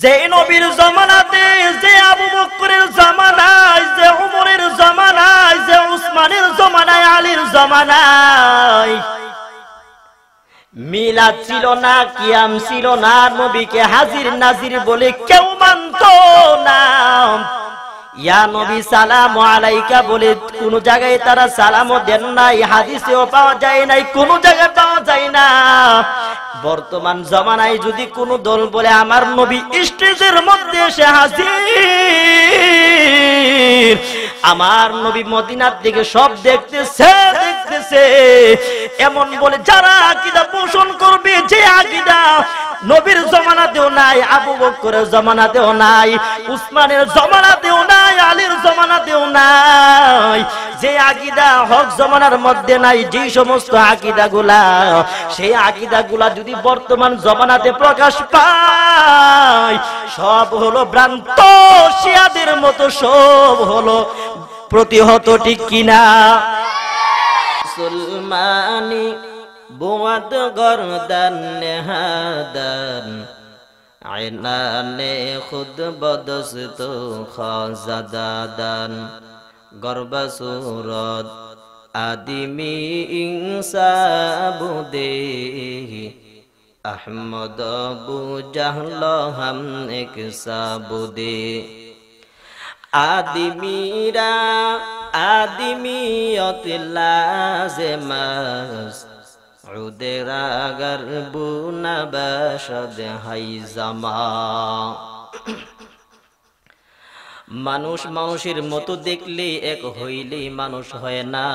যে নবীর জামানাতে, যে আবু বকরের জামানায়, যে উমরের জামানায়, যে উসমানের জামানায়, আলীর জামানায় মিলাদ ছিল না, কিয়াম ছিল না, নবীকে হাজির নাজির বলে কেউ মানত না। ইয়া নবী সালাম আলাইকা বলে কোন জায়গায় তারা সালামও দেন নাই, হাদিসেও পাওয়া যায় নাই, কোন জায়গায় পাওয়া যায় না। বর্তমান জমানায় যদি কোন দল বলে আমার নবী স্টেজের মধ্যে এসে হাজির, আমার নবী মদিনার দিকে সব দেখতেছে, এমন বলে যারা আকীদা পোষণ করবে, যে আকীদা নবীর জামানাতেও নাই, আবু বকরের জামানাতেও নাই, উসমানের জামানাতেও নাই, আলীর জামানাতেও নাই, যে আকীদা হক জামানার মধ্যে নাই, যে সমস্ত আকীদাগুলা, সেই আকীদাগুলা যদি বর্তমান জামানাতে প্রকাশ পায়, সব হলো ভ্রান্ত, শিয়াদের মতো সব হলো প্রতিহত, ঠিক কিনা? মুসলমানি বুয়াদ গরদান নেহাদান আয়নানে খুদ বদস্ত খাজাদাদান গর্বা সুরত আদিমি ইনসাবুদে আহমদ আবু জাহল হাম এক সাবুদে আদিমিরা আদিমিয়ত লাজেমাস উদেরা গরবু নবশদ হাইজামা। মানুষ মানুষের মতো দেখলে এক হইলে মানুষ হয় না।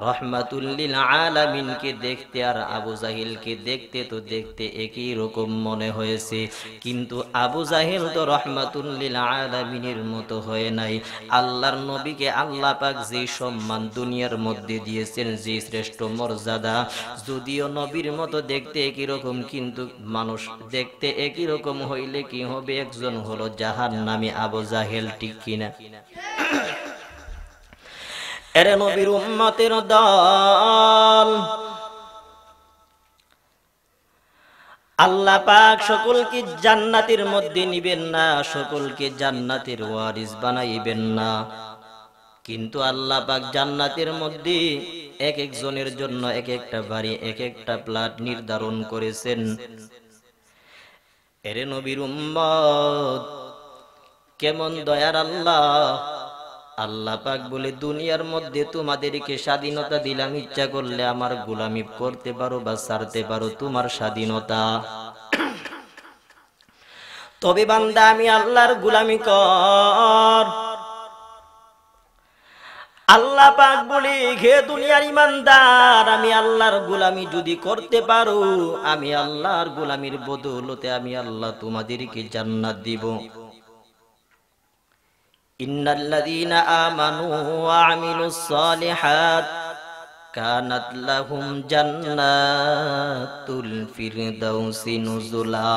রহমাতুল লিল আলামিনকে দেখতে আর আবু জাহিলকে দেখতে তো দেখতে একই রকম মনে হয়েছে, কিন্তু আবু জাহিল তো রহমাতুল লিল আলামিনের মতো হয় নাই। আল্লাহর নবীকে আল্লাহ পাক যে সম্মান দুনিয়ার মধ্যে দিয়েছেন, যে শ্রেষ্ঠ মর্যাদা, যদিও নবীর মতো দেখতে একই রকম, কিন্তু মানুষ দেখতে একই রকম হইলে কি হবে? একজন হলো জাহান্নামী আবু জাহিল, ঠিক কিনা? এরে নবীর উম্মতের দল, আল্লাহ পাক সকলকে জান্নাতের মধ্যে নিবেন না, সকলকে জান্নাতের ওয়ারিস বানাইবেন না, কিন্তু আল্লাহ পাক জান্নাতের মধ্যে এক একজনের জন্য এক একটা বাড়ি, এক একটা প্লট নির্ধারণ করেছেন। এরে নবীর উম্মত, কেমন দয়ার আল্লাহ! আল্লাহ পাক বলে দুনিয়ার মধ্যে তোমাদেরকে স্বাধীনতা দিলাম, ইচ্ছা করলে আমার গোলামি করতে পারো বা ছাড়তে পারো, তোমার স্বাধীনতা। তবে বান্দা আমি আল্লাহর গোলামি কর। আল্লাহ পাক বলে, হে দুনিয়ার ইমানদার, আমি আল্লাহর গোলামি যদি করতে পারো, আমি আল্লাহর গোলামির বদৌলতে আমি আল্লাহ তোমাদেরকে জান্নাত দিব। ইন্নাল্লাযীনা আমানু ওয়া আমিলুস সালিহাত কানাত লাহুম জান্নাতুল ফিরদাউসি নুজুলা।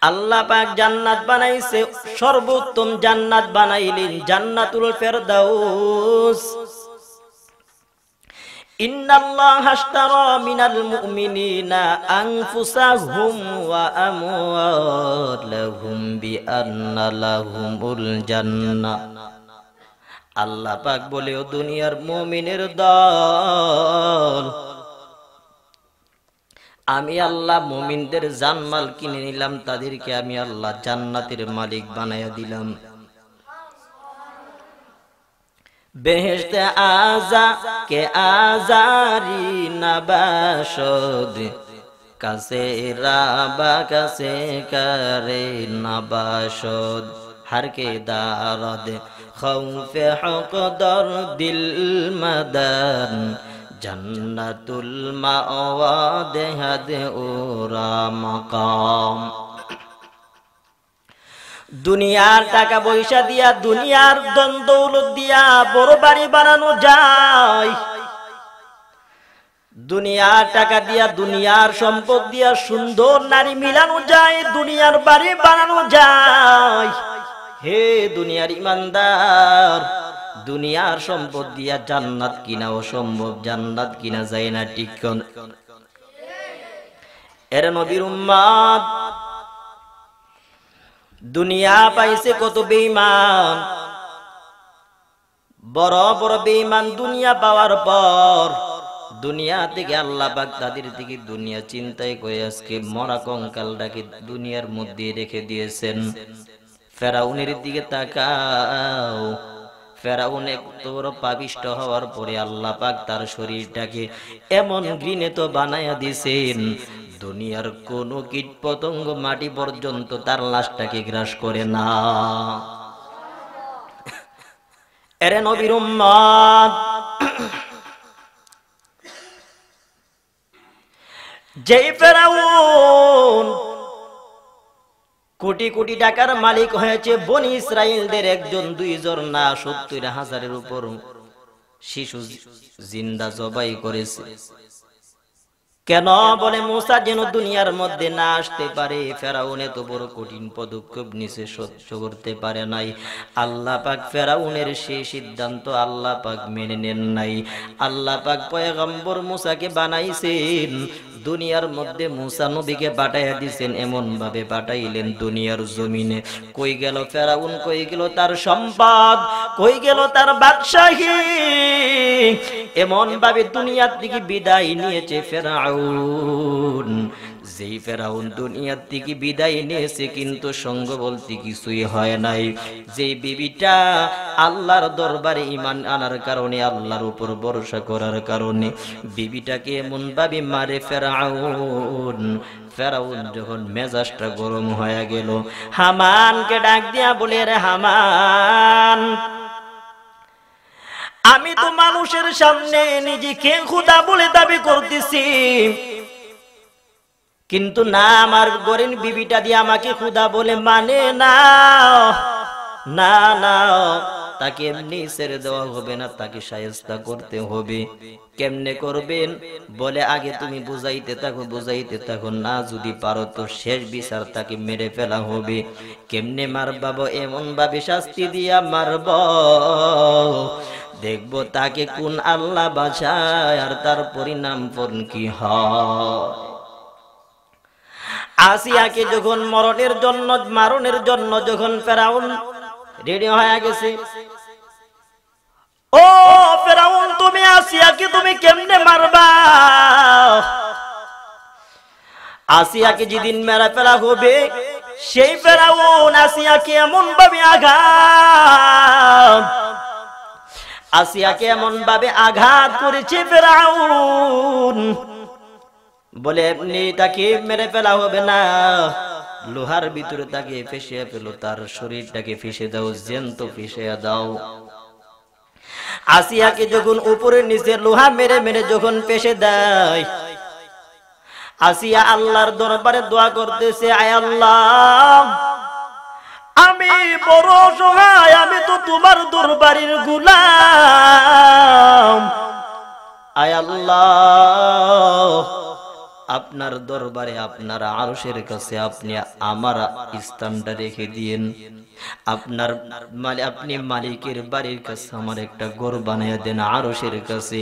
আল্লাহ পাক জান্নাত বানাইছে, সর্বোত্তম জান্নাত বানাইলেন জান্নাতুল ফিরদাউস। ইন্নাল্লাহা আশতারা মিনাল মুমিনিনা আনফুসাহুম ওয়া আমওয়ালাহুম বিআন্না লাহুমুল জান্নাহ। আল্লাহ পাক বলে, ও দুনিয়ার মুমিনের দল, আমি আল্লাহ মুমিনদের জানমাল কিনে নিলাম, তাদেরকে আমি আল্লাহ জান্নাতের মালিক বানায়া দিলাম। বেহেশতে আজা কে আজারি নবাশদ কাছে রাবা কাছে করে নবাশদ হর কে দারদ খৌফে হকদর দিল মদন জন্নতুল মাওয়া দেহদ ওরা মাকাম। দুনিয়ার টাকা পয়সা দিয়া, দুনিয়ার ধন দৌলত দিয়া বড় বাড়ি বানানো যায়, দুনিয়ার টাকা দিয়া, দুনিয়ার সম্পদ দিয়া সুন্দর নারী মিলানো যায়, দুনিয়ার বাড়ি বানানো যায়। হে দুনিয়ার ইমানদার, দুনিয়ার সম্পদ দিয়া জান্নাত কিনা অসম্ভব, জান্নাত কিনা যায় না, ঠিক এর নবীর উম্মত দুনিয়া পাইছে কত বেঈমান, বড় বড় বেঈমান দুনিয়া পাওয়ার পর দুনিয়া থেকে আল্লাহ পাক তাদের দিকে দুনিয়া চিন্তাই করে আজকে মরা কঙ্কালটাকে দুনিয়ার মধ্যে রেখে দিয়েছেন। ফেরাউনের দিকে তাকাও, ফেরাউন এত বড় পাপিষ্ট হওয়ার পরে আল্লাহ পাক তার শরীরটাকে এমন ঘৃণিত বানায়া দিয়েছেন, দুনিয়ার কোন কীট পতঙ্গ মাটি পর্যন্ত তার লাশটাকে গ্রাস করে না। এরে নবীর উম্মত, যেই ফেরাউন কোটি কোটি টাকার মালিক হয়েছে, বনি ইসরাইলদের একজন দুইজন না 70,000-এর উপর শিশু জিন্দা জবাই করেছে। কেন? বলে মুসা যেন দুনিয়ার মধ্যে না আসতে পারে। ফেরাউন এত বড় কঠিন পদক্ষেপ নিছে, সহ্য করতে পারে নাই। আল্লাহ পাক ফেরাউনের সেই সিদ্ধান্ত আল্লাহ পাক মেনে নেন নাই। আল্লাহ পাক পয়গম্বর মুসাকে বানাইছেন, দুনিয়ার মধ্যে মুসা নবীকে পাঠাইয়া দিয়েছেন। এমন ভাবে পাঠাইলেন দুনিয়ার জমিনে কই গেল ফেরাউন, কই গেল তার সম্পদ, কই গেল তার বাদশাহী। এমন ভাবে দুনিয়ার থেকে বিদায় নিয়েছে ফেরাউন। যেই ফেরাউন দুনিয়ার থেকে বিদায় নিয়েছে, কিন্তু সঙ্গ বলতে কিছুই হয় নাই। যেই বিবিটা আল্লাহর দরবারে ঈমান আনার কারণে, আল্লাহর উপর ভরসা করার কারণে বিবিটাকে এমন ভাবে মারে ফেরাউন। ফেরাউন যখন মেজাজটা গরম হয়ে গেল, হামানকে ডাক দিয়া বলে, রে হামান, আমি তো মানুষের সামনে নিজেকে খোদা বলে দাবি করতেছি, কিন্তু না, আমার গরিন বিবিটা দিয়ে আমাকে খোদা বলে মানে না। না না, তাকে এমনি ছেড়ে দেওয়া হবে না, তাকে শায়েস্তা করতে হবে। কেমনে করবেন? বলে আগে তুমি বুঝাইতে থাকো, বুঝাইতে থাকো, না যদি পারো তো শেষ বিচার তাকে মেরে ফেলা হবে। কেমনে মারবাবো? এমন ভাবে শাস্তি দিয়া মারব, দেখবো তাকে কোন আল্লাহ বাঁচায় আর তার পরিণাম কি হয়। আসিয়াকে যখন মারণের জন্য যখন ফেরাউন রেডি হয়ে গেছে, ও ফেরাউন, তুমি আসিয়াকে তুমি কেমনে মারবা? আসিয়াকে যেদিন মেরা ফেলা হবে, সেই ফেরাউন আসিয়াকে এমন ভাবে আঘাত করেছে ফেরাউন, বলে এমনি তাকে মেরে ফেলা হবে না, লোহার ভিতরে তাকে ফেসে ফেলো, তার শরীরটাকে ফেসে দাও, জ্যান্ত ফেসে দাও। আসিয়াকে যখন উপরে নিচে লোহা মেরে মেরে যখন ফেসে দেয়, আসিয়া আল্লাহর দরবারে দোয়া করতেছে, আয় আল্লাহ, আমি বড় অসহায়, আমি তো তোমার দরবারের গোলাম, আয় আল্লাহ, আপনার দরবারে আপনার আরশের কাছে আপনি আমার স্থানটা রেখে দিয়েন। আপনি মালিকের বাড়ির কাছে আমার একটা ঘর বানিয়ে দেন আরশের কাছে।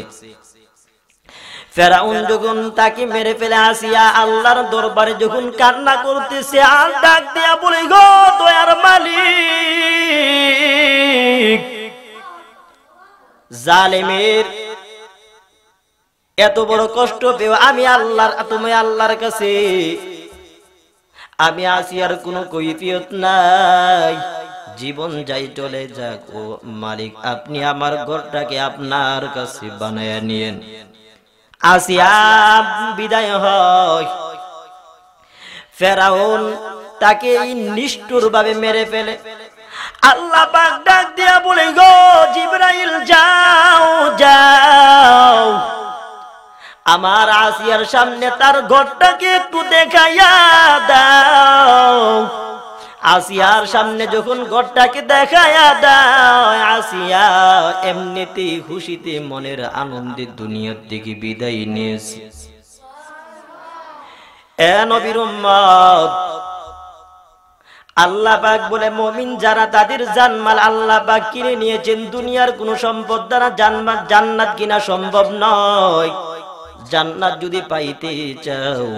ফেরাউন যখন তাকে মেরে ফেলে আসিয়া আল্লাহর দরবারে যখন কান্না করতেছে, আর ডাক দিয়া বলে, গো দয়ার মালিক, জালেমের এত বড় কষ্ট পেও আমি তুমি আল্লাহর কাছে, আমি আসিয়ার কোনো কৈফিয়ত নাই, জীবন যাই চলে যাক, ও মালিক আপনি আমার ঘরটাকে আপনার কাছে বানায়া নিয়েন। আসিয়া বিদায় হয়। ফেরাউন তাকে নিষ্ঠুর ভাবে মেরে ফেলে। আল্লাহ পাক ডাক দিয়া বলে, গো জিবরাইল, যাও যাও, আমার আসিয়ার সামনে তার ঘরটাকে একটু দেখাইয়া দাও। আসিয়ার সামনে যখন ঘরটাকে দেখাইয়া দাও, আসিয়া এমনিতেই খুশিতে মনের আনন্দে দুনিয়ার থেকে বিদায় নিয়েছে। এ নবীর উম্মত, আল্লাহ পাক বলে, মুমিন যারা তাদের জানমাল আল্লাহ পাক কিনে নিয়েছেন, দুনিয়ার কোন সম্পদ দ্বারা জান্নাত কিনা সম্ভব নয়। জান্নাত যদি পাইতে চাও,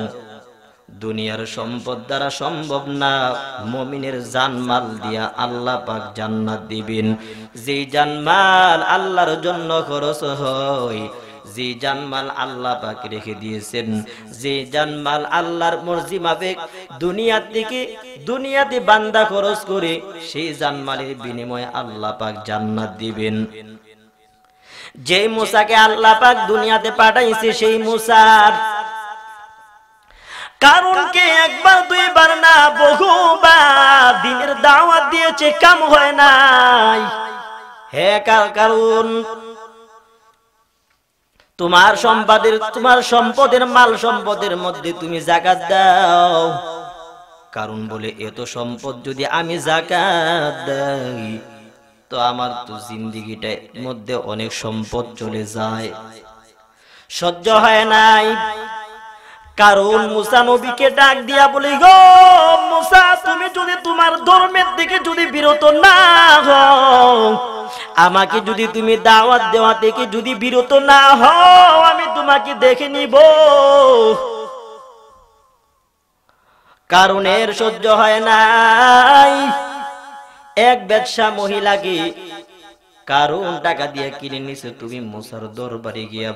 দুনিয়ার সম্পদ দ্বারা সম্ভব না, মুমিনের জানমাল দিয়া আল্লাহ পাক জান্নাত দিবেন। যে জানমাল আল্লাহর জন্য খরচ হয়, যে জানমাল আল্লাহ পাক রেখে দিয়েছেন, যে জানমাল আল্লাহর মর্জি মাফিক দুনিয়াতে বান্দা খরচ করে, সেই জানমালের বিনিময়ে আল্লাহ পাক জান্নাত দিবেন। যে মুসাকে আল্লাহ পাক দুনিয়াতে পাঠাইছে, সেই মুসার কারণকে একবার দুইবার না বহুবার দিনের দাওয়াত দিয়েছে, কাম হয় নাই। হে কারণ, তোমার সম্পদের মাল সম্পদের মধ্যে তুমি যাকাত দাও। কারণ বলে, এত সম্পদ যদি আমি যাকাত দেই তো আমার তো জিন্দেগিটার মধ্যে অনেক সম্পদ চলে যায়, সহ্য হয় নাই। কারণ মুসা নবীকে ডাক দিয়া বলে, গো মুসা, তুমি যদি তোমার ধর্মের দিকে যদি বিরত না হও, আমাকে যদি তুমি দাওয়াত দেওয়া থেকে যদি বিরত না হও, আমি তোমাকে দেখে নিব। কারণের সহ্য হয় নাই। এক ব্যবসা মহিলাকে কারণ টাকা দিয়ে কিনে নিছে, তুমি মুসার দরবারে গিয়া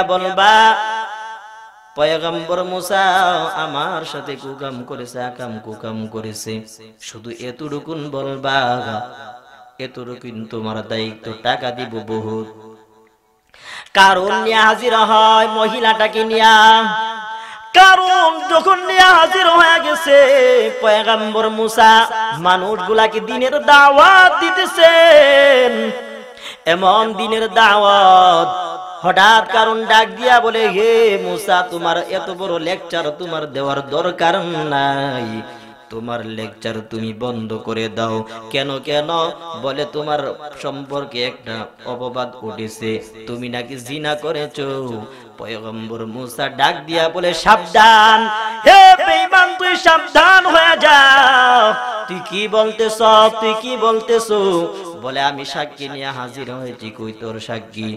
বলবা পয়গম্বর মুসা আমার সাথে কুকাম করেছে, আকাম কুকাম করেছে, শুধু এতটুকুন বলবা, এতটুকুন তোমার দায়িত্ব, টাকা দিব বহুত। কারণ নিয়ে হাজির হয় মহিলাটাকে নিয়া। কারণ যখন নিয়ে হাজির হয়ে গেছে, পয়গম্বর মুসা মানুষগুলাকে দিনের দাওয়াত দিতেছেন। এমন দিনের দাওয়াত, হঠাৎ কারণ ডাক দিয়া বলে, হে মুসা, তোমার এত বড় লেকচার তোমার দেওয়ার দরকার নাই, তোমার লেকচার তুমি বন্ধ করে দাও। কেন বলে, তোমার সম্পর্কে একটা অপবাদ উঠেছে, তুমি নাকি জিনা করেছো। পয়গম্বর মুসা ডাক দিয়া বলে, সাবধান, হে বেঈমান, তুই সাবধান হয়ে যাও। তুই কি বলতেছ? বলে, আমি সাক্ষী নিয়ে হাজির হয়েছি। কই তোর সাক্ষী?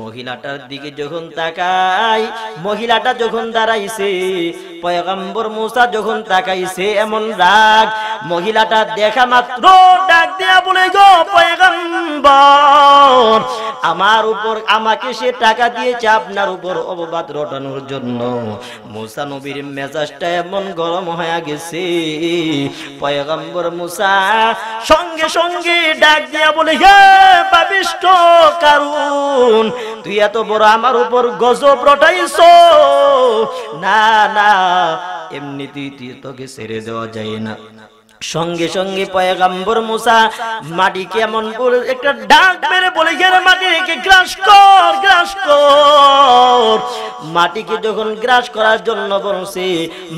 মহিলাটার দিকে যখন তাকাই, মহিলাটা যখন দাঁড়াইছে, পয়গম্বর মুসা যখন তাকাইছে, এমন রাগ, মহিলাটা দেখা মাত্র ডাক দিয়া বলে, গো পয়গম্বর, আমাকে সে টাকা দিয়েছে আপনার উপর অপবাদ রটানোর জন্য। মুসা নবীর মেজাজটা এমন গরম হয়ে গেছে, পয়গম্বর মুসা সঙ্গে সঙ্গে ডাক দিয়া বলে, হে পাপিষ্ঠ কারণ, তুই এত বড় আমার উপর গজব রটাইছো। না, এমনিতেই তোকে ছেড়ে দেওয়া যায় না। সঙ্গে সঙ্গে পয়গম্বর মুসা মাটিকে এমন করে একটা ডাক মেরে বলে, গেলে মাটিকে গ্রাস কর। মাটিকে যখন গ্রাস করার জন্য বলছে,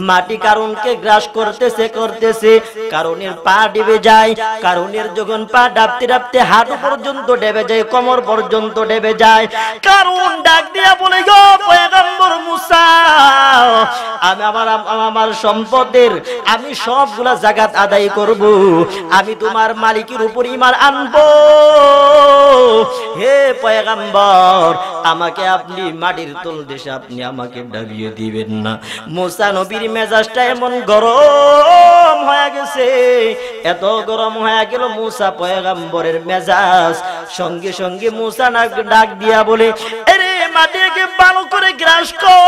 মাটি কারণকে গ্রাস করতেছে, কারণের পা ডেবে যায়। কারণের যখন পা ডাবতে হাঁটু পর্যন্ত ডেবে যায়, কোমর পর্যন্ত ডেবে যায়। কারণ ডাক দিয়া বলে, গো পয়গম্বর মুসা, আমার সম্পদের আমি সবগুলা জাকাত আদায় করব, আমি তোমার মালিকের উপর ঈমান আনবো। হে পয়গম্বর, আমাকে আপনি মাটির তল দেশে আপনি আমাকে ডাবিয়ে দিবেন না। মুসা নবীর মেজাজটা এমন গরম হয়ে গেছে, এত গরম হয়ে গেল মুসা পয়গম্বরের মেজাজ। সঙ্গে সঙ্গে মুসা ডাক দিয়া বলে, আরে মাটিকে ভালো করে গ্রাস কর,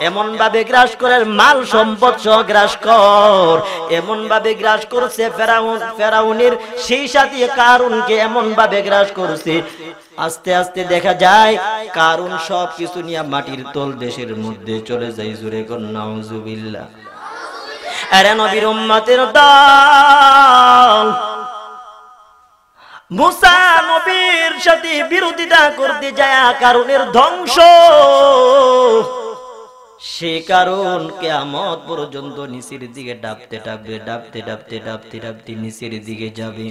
এমন ভাবে গ্রাস করে মাল সম্পদ সহ গ্রাস কর। এমন ভাবে গ্রাস করছে ফেরাউনের সেই সাথে কারুনকে এমন ভাবে গ্রাস করছে, আস্তে আস্তে দেখা যায় কারুন সব কিছু নিয়ে মাটির তল দেশের মধ্যে চলে যায়। জোরে কর নাউজুবিল্লাহ। আরে নবীর উম্মতের দল, মুসা নবীর সাথে বিরোধিতা করতে যায় কারণের ধ্বংস। সে কারণ কিয়ামত পর্যন্ত নিচের দিকে ডাবতে নিচের দিকে যাবে।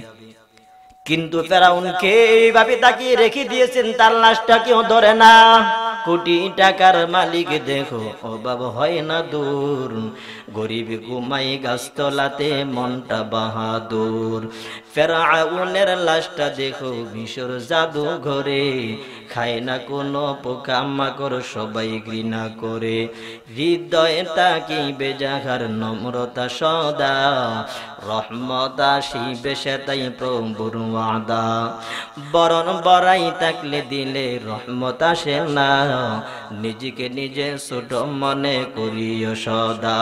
কিন্তু ফেরাউনকে এইভাবে তাকিয়ে রেখে দিয়েছেন, তার লাশটা কেউ ধরে না। কোটি টাকার মালিক দেখো অভাব হয় না দূর, গরিব ঘুমাই গাছতলাতে মনটা বাহাদুর। ফেরাউনের লাশটা দেখো মিশর জাদু ঘরে, খায় না কোনো পোকামাকড় সবাই ঘৃণা করে। হৃদয়টা কি বেজাহার নম্রতা সদা, রহমত আসিবে সেটাই প্রভুর ওয়াদা। বরণ বড়াই থাকলে দিলে রহমত আসে না, নিজেকে নিজে ছোট মনে করিও সদা।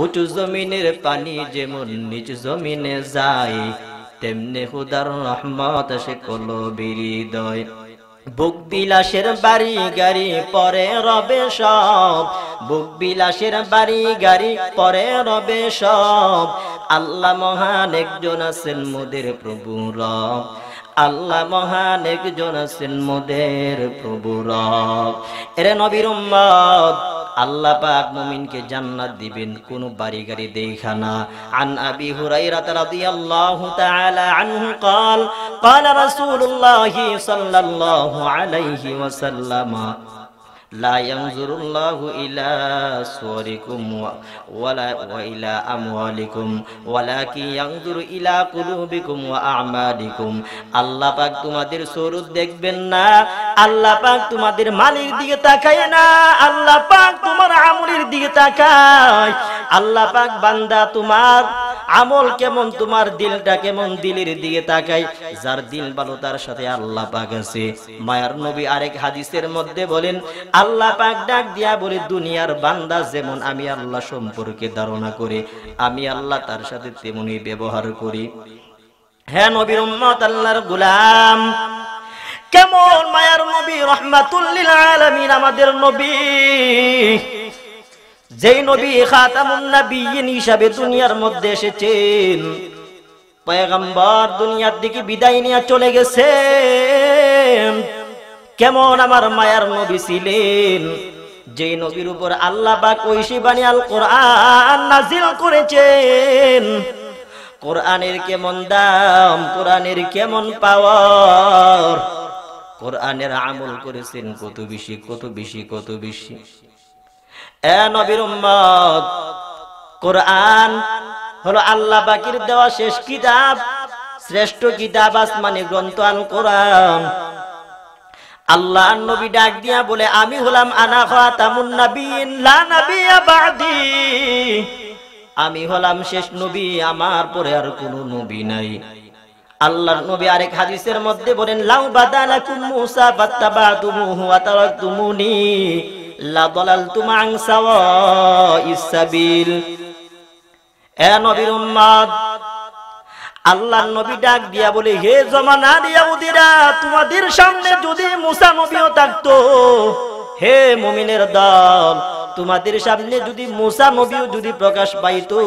উঁচু জমিনের পানি যেমন নিচ জমিনে যায়, তেমনি খুদার রহমত আসে কলবের হৃদয়। বুক বিলাসের বাড়ি গাড়ি পরে রবে সব, বুক বিলাসের বাড়ি গাড়ি পরে রবে সব। আল্লাহ মহান একজন আছেন মোদের প্রভু রব, আল্লাহ মহান একজন আছেন মোদের প্রভু রব। এরে নবীর উম্মত, আল্লাহ পাক মুমিনকে জান্নাত দিবেন কোন বাড়ি গাড়ি দেখা না। আন আবি হুরায়রা রাদিয়াল্লাহু তাআলা আনহু قال قال رسول الله صلى الله عليه وسلم لا ينظر الله إلى صوركم وإلى أموالكم ولكن ينظر إلى قلوبكم وأعمالكم। আল্লাহ পাক তোমাদের স্বরূপ দেখবেন না, আল্লাহ পাক তোমাদের মালের দিকে তাকায় না, আল্লাহ পাক তোমার আমলের দিকে তাকায়। আল্লাহ পাক বান্দা তোমার আমল কেমন, তোমার দিলটা কেমন, দিলের দিকে তাকায়। যার দিল ভালো তার সাথে আল্লাহ পাক আছে। মায়ার নবী আরেক হাদিসের মধ্যে বলেন, আল্লাহ পাক ডাক দিয়া বলে, দুনিয়ার বান্দা যেমন আমি আল্লাহ সম্পর্কে ধারণা করে, আমি আল্লাহ তার সাথে তেমনি ব্যবহার করি। হ্যাঁ নবীর উম্মত, আল্লাহর গোলাম, কেমন মায়ার নবী, রাহমাতুল লিল আলামিন আমাদের নবী, যেই নবী খাতামুন নবিয়্যিন হিসাবে দুনিয়ার মধ্যে এসেছেন। পয়গম্বর দুনিয়ার দিকে বিদায় নিয়ে চলে গেছেন। কেমন আমার মায়ার নবী ছিলেন, যেই নবীর উপর আল্লাহ পাক ঐশী বাণী আল কোরআন নাজিল করেছেন। কোরআনের কেমন দাম, কোরআনের কেমন পাওয়ার, কোরআনের আমল করেছেন কত বেশি কত বেশি কত বেশি। এ নবীর উম্মত, কোরআন হলো আল্লাহ পাকের দেওয়া শেষ কিতাব, শ্রেষ্ঠ কিতাব, আসমানি গ্রন্থ আল কোরআন। আল্লাহ নবী ডাক দিয়া বলে, আমি হলাম আনা খাতামুন নবিয়্যিন লা নাবিয়্যা বা'দি, আমি হলাম শেষ নবী, আমার পরে আর কোনো নবী নাই। আল্লাহর নবী আরেক হাদিসের মধ্যে বলেন, লাউ বাদালাকুম মূসা ফাত্তাবাতুমুহু ওয়া তারাকতুমুনি লা দালালতুম আন সাওয়াইস সাবিল। এ নবীর উম্মত, আল্লাহর নবী ডাক দিয়া বলে, হে জমানার ইহুদিরা, তোমাদের সামনে যদি মূসা নবীও থাকতো, হে মুমিনের দল, তোমাদের সামনে যদি মূসা নবীও যদি প্রকাশ পাইতো,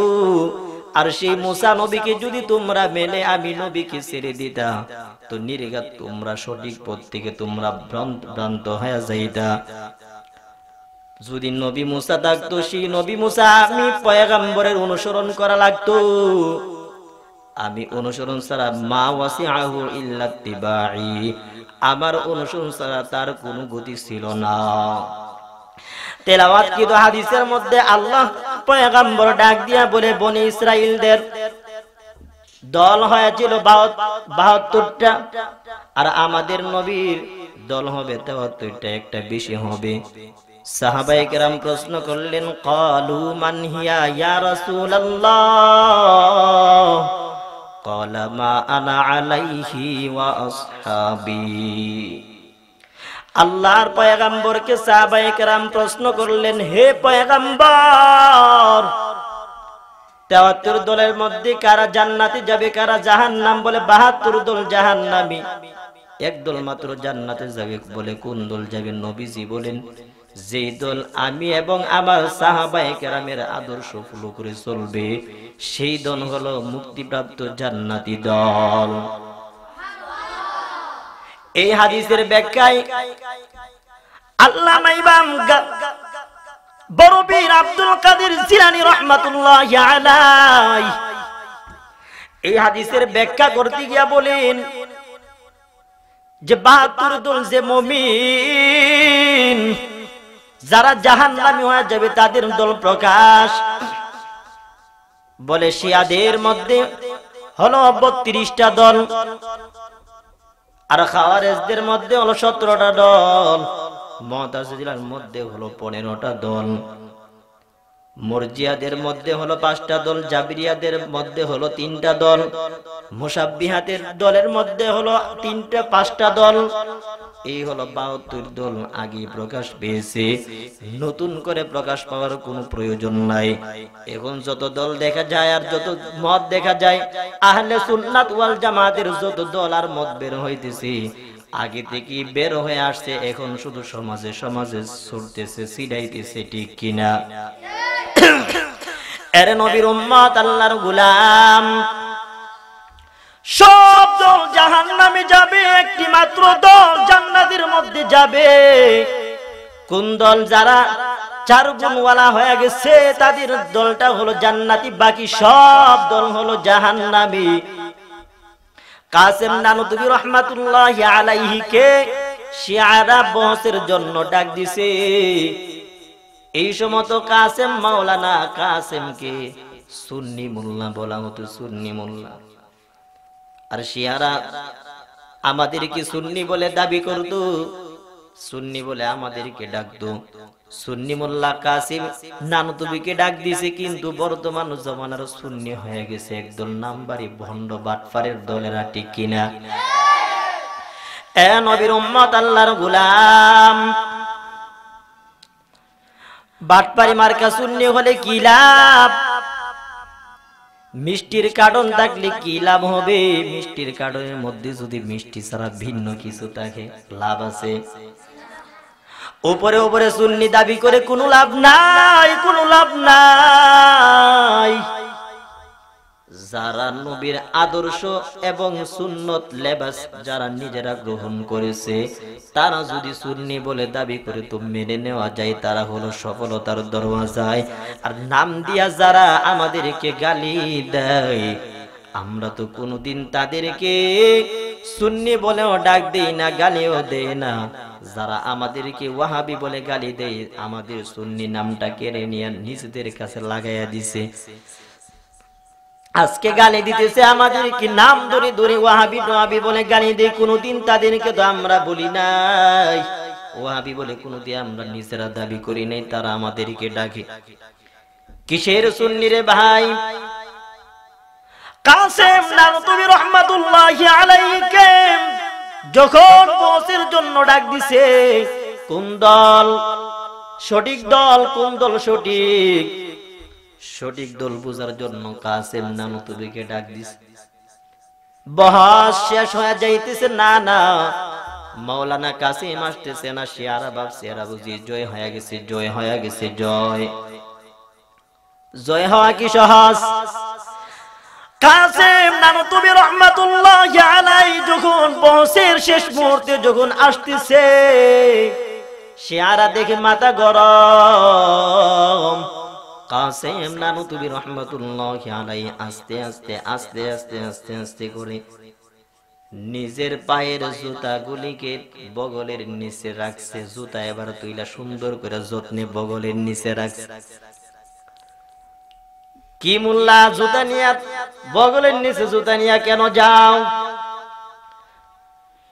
আর সেই মূসা নবীকে যদি তোমরা মেনে আমি নবীকে ছেড়ে দিতা, তো নির্ঘাত তোমরা সঠিক পথ থেকে তোমরা ভ্রান্ত হয়ে যাইতা। যদি নবী মূসা থাকতো, সেই নবী মূসা আমি পয়গম্বরের অনুসরণ করা লাগতো। আমি অনুসরণ ছাড়া মা ওয়াসিআহু ইল্লা ইত্তিবাই, আমার অনুসরণ ছাড়া তার কোনো গতি ছিল না। তেলাওয়াত কৃত হাদিসের মধ্যে আল্লাহ পয়গম্বর ডাক দিয়া বলে, বনি ইসরাইলদের দল হয়েছিল ৭২টা, আর আমাদের নবীর দল হবে ৭৩টা, একটা বেশি হবে। সাহাবায়ে কেরাম প্রশ্ন করলেন, ক্বালু মান হিয়া ইয়া রাসূলুল্লাহ, ক্বালা মা আনা আলাইহি ওয়া আসহাবি। আল্লাহর পয়গম্বরকে সাহাবায়ে কেরাম প্রশ্ন করলেন, হে পয়গম্বর, ৭৩ দলের মধ্যে কারা জান্নাতে যাবে, কারা জাহান্নাম? বলে ৭২ দল জাহান্নামী, এক দল মাত্র জান্নাতে যাবে। বলে কোন দল যাবে? নবীজি বলেন, যেই দল আমি এবং আমার সাহাবায়ে কেরামের আদর্শ ফলো করে চলবে, সেই দল হলো মুক্তিপ্রাপ্ত জান্নাতি দল। এই হাদিসের ব্যাখ্যায় আল্লামা ইমাম বড় পীর আব্দুল কাদের জিলানী রাহমাতুল্লাহি আলাইহি এই হাদিসের ব্যাখ্যা করতে গিয়া বলেন যে ৭২ দল যে মুমিন, যারা জাহান্নামী হয়ে যাবে তাদের দল প্রকাশ। বলে শিয়াদের মধ্যে হলো 32টা দল, আর খাওয়ারেজদের মধ্যে হলো 17টা দল, মুতাজিলার মধ্যে হলো 15টা দল, মুরজিয়াদের মধ্যে হলো 5টা দল, জাবরিয়াদের মধ্যে হলো 3টা দল, মুসাব্বিহাতের দলের মধ্যে হলো 5টা দল। এই হলো 72 দল আগে প্রকাশ পেয়েছে, নতুন করে প্রকাশ পাওয়ার কোনো প্রয়োজন নাই। এখন যত দল দেখা যায় আর যত মত দেখা যায়, আহলে সুন্নাত ওয়াল জামাতের যত দল আর মত বের হইতেছে আগে থেকে বের হয়ে আসছে, এখন শুধু সমাজে সমাজে ছড়তেছে, ছিড়াইতেছে, ঠিক কিনা? এরে নবীর উম্মত, আল্লাহর গোলাম, সব দল জাহান্নামে যাবে, একটি মাত্র দল জান্নাতের মধ্যে যাবে। কোন দল? যারা 4 গুণওয়ালা হয়ে গেছে তাদের দলটা হলো জান্নাতি, বাকি সব দল হলো জাহান্নামী। কাসেম নানুতুবি রহমাতুল্লাহি আলাইহি কে শিয়ারা বহসের জন্য ডাক দিছে। এই সময় তো কাসেম মাওলানা কাসেমকে সুন্নি মোল্লা বলা হতো, সুন্নি মোল্লা। আর শিয়ারা আমাদেরকে সুন্নি বলে দাবি করতো, সুন্নি বলে আমাদেরকে ডাকতো। সুন্নি মোল্লা কাসেম নানুতুবিকে ডাক দিছে, কিন্তু বর্তমান জমানার সুন্নি হয়ে গেছে একদল নামবাড়ি ভণ্ড বাটফারের দলেরা, ঠিক কিনা? এ নবীর উম্মত, আল্লাহর গোলাম, বাটপারি মার্কা সুন্নি হলে কি লাভ? মিষ্টির কার্টন থাকলে কি লাভ হবে? মিষ্টির কার্টনের মধ্যে যদি মিষ্টি ছাড়া ভিন্ন কিছু থাকে, লাভ আছে? উপরে উপরে সুন্নি দাবি করে কোনো লাভ নাই, কোনো লাভ নাই। যারা নবীর আদর্শ এবং সুন্নত লেবাস যারা নিজেরা গ্রহণ করেছে, তারা যদি সুন্নি বলে দাবি করে তো মেনে নেওয়া যায়, তারা হলো সফলতার দরওয়াজায়। আর নাম দিয়া যারা আমাদেরকে গালি দেয়, আমরা তো কোনোদিন তাদেরকে সুন্নি বলেও ডাক দেই না, গালিও দেই না। যারা আমাদেরকে ওয়াহাবি বলে গালি দেয়, আমাদের সুন্নি নামটা কেড়ে নিয়ে নিজেদের কাছে লাগাইয়া দিছে। আজকে গালি দিতেছে আমাদেরকে, নাম ধরে ধরে ওয়াহাবি নোয়াবি বলে গালি দেয়। কোনোদিন তাদেরকে তো আমরা বলি নাই ওয়াহাবি বলে, কোনোদিন আমরা নিজেরা দাবি করি নাই, তারা আমাদেরকে ডাকে। কিসের সুন্নি রে ভাই? কাসেম নানুতুবি রহমাতুল্লাহি আলাইহি যখন বসের জন্য ডাক দিছে, কোন দল সঠিক দল, কোন দল সঠিক, সঠিক দল বোঝার জন্য কাসেম নানুতুবিকে ডাক দিছে। বহাস শেষ হয়ে যাইতেছে, না না মাওলানা কাসেম আসতেছে না, শিয়ারা ভাবছে এরা বুঝি জয় হয়ে গেছে, জয় হয়ে গেছে। জয় জয় হওয়া কি সহজ? কাসেম নানুতুবি রহমাতুল্লাহি আলাইহি যখন বহসের শেষ মুহূর্তে যখন আসতেছে, শিয়ারা দেখে মাথা গরম। কাসেম নানুতুবি রহমাতুল্লাহি আলাইহি আস্তে আস্তে আস্তে আস্তে আস্তে আস্তে করে নিজের পায়ের জুতাগুলিকে বগলের নিচে রাখছে। জুতা এবার তুইলা সুন্দর করে যত্নে বগলের নিচে রাখছে। কি মোল্লা, জুতা নিয়া বগলের নিচে জুতা নিয়া কেন যাও?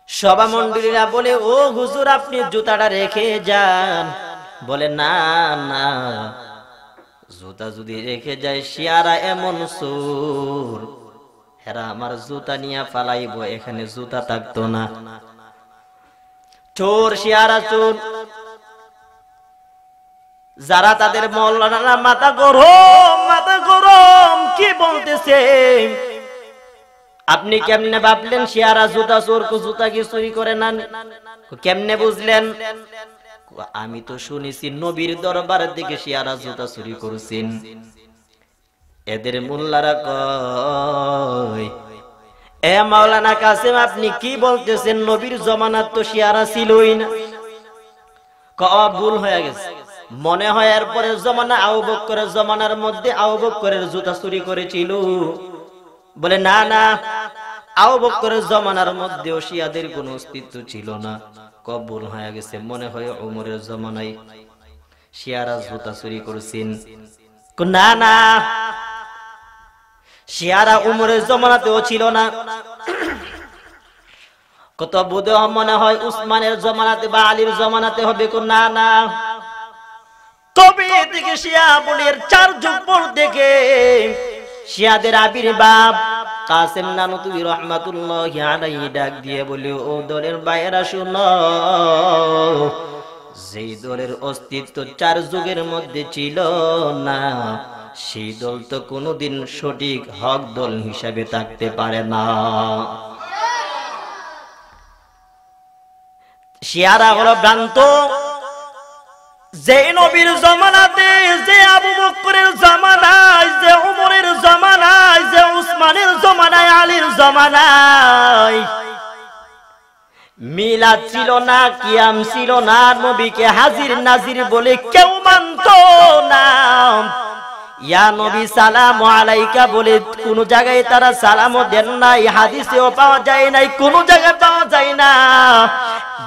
সভা মন্ডলীরা বলে, ও হুজুর আপনি জুতাটা রেখে যান। বলে না না, জুতা যদি রেখে যায়, শিয়ারা এমন সুর, এরা আমার জুতা নিয়ে ফালাইব, এখানে জুতা থাকতো না। চোর, শিয়ারা চোর। যারা তাদের মৌলানা মাথা গরম, মাথা গরম, কি বলতেছে? আপনি কেমনে ভাবলেন শিয়ারা জুতা চোর? জুতা কি চুরি করে না? কেমনে বুঝলেন? আমি তো শুনেছি নবীর দরবারের দিকে শিয়ারা জুতা চুরি করছেন। এদের মোল্লারা কয়, এ মাওলানা কাসেম আপনি কি বলতেছেন? নবীর জমানাত তো শিয়ারা ছিলই না। ভুল হয়ে গেছে, মনে হয় এরপরে জমানা আবু বকরের জমানার মধ্যে আবু বকরের জুতা চুরি করেছিল। বলে না না, আবু বকরের জমানার মধ্যেও শিয়াদের কোনো অস্তিত্ব ছিল না। কবুল হয়ে গেছে, মনে হয় ওমরের জমানায়। শিয়ারা জুতা চুরি করছেন? না না, শিয়ারা উমরের জমানাতেও ছিল না। কত বোধ মনে হয় উসমানের জমানাতে বা আলীর জমানাতে হবে। না না, কবে থেকে শিয়া বলের 4 যুগ পর থেকে শিয়াদের আবির্ভাব। কাসেম নানুতুবি রহমাতুল্লাহি আলাইহি ডাক দিয়ে বলে, ও দলের বাইরা শুনো, যেই দলের অস্তিত্ব 4 যুগের মধ্যে ছিল না, সেই দল তো কোনোদিন সঠিক হক দল হিসাবে থাকতে পারে না। শিয়ারা হলো ভ্রান্ত। যে নবীর জমানাতে, যে আবু বকরের জমানায়, যে উমরের জমানায়, যে উসমানের জমানায়, আলীর জমানায় মিলাদ ছিল না, কিয়াম ছিল না, নবীকে হাজির নাজির বলে কেউ মানত না। ইয়া নবী সালাম আলাইকা বলে কোন জায়গায় তারা সালামও দেন নাই, হাদিসেও পাওয়া যায় নাই, কোন জায়গায় পাওয়া যায় না।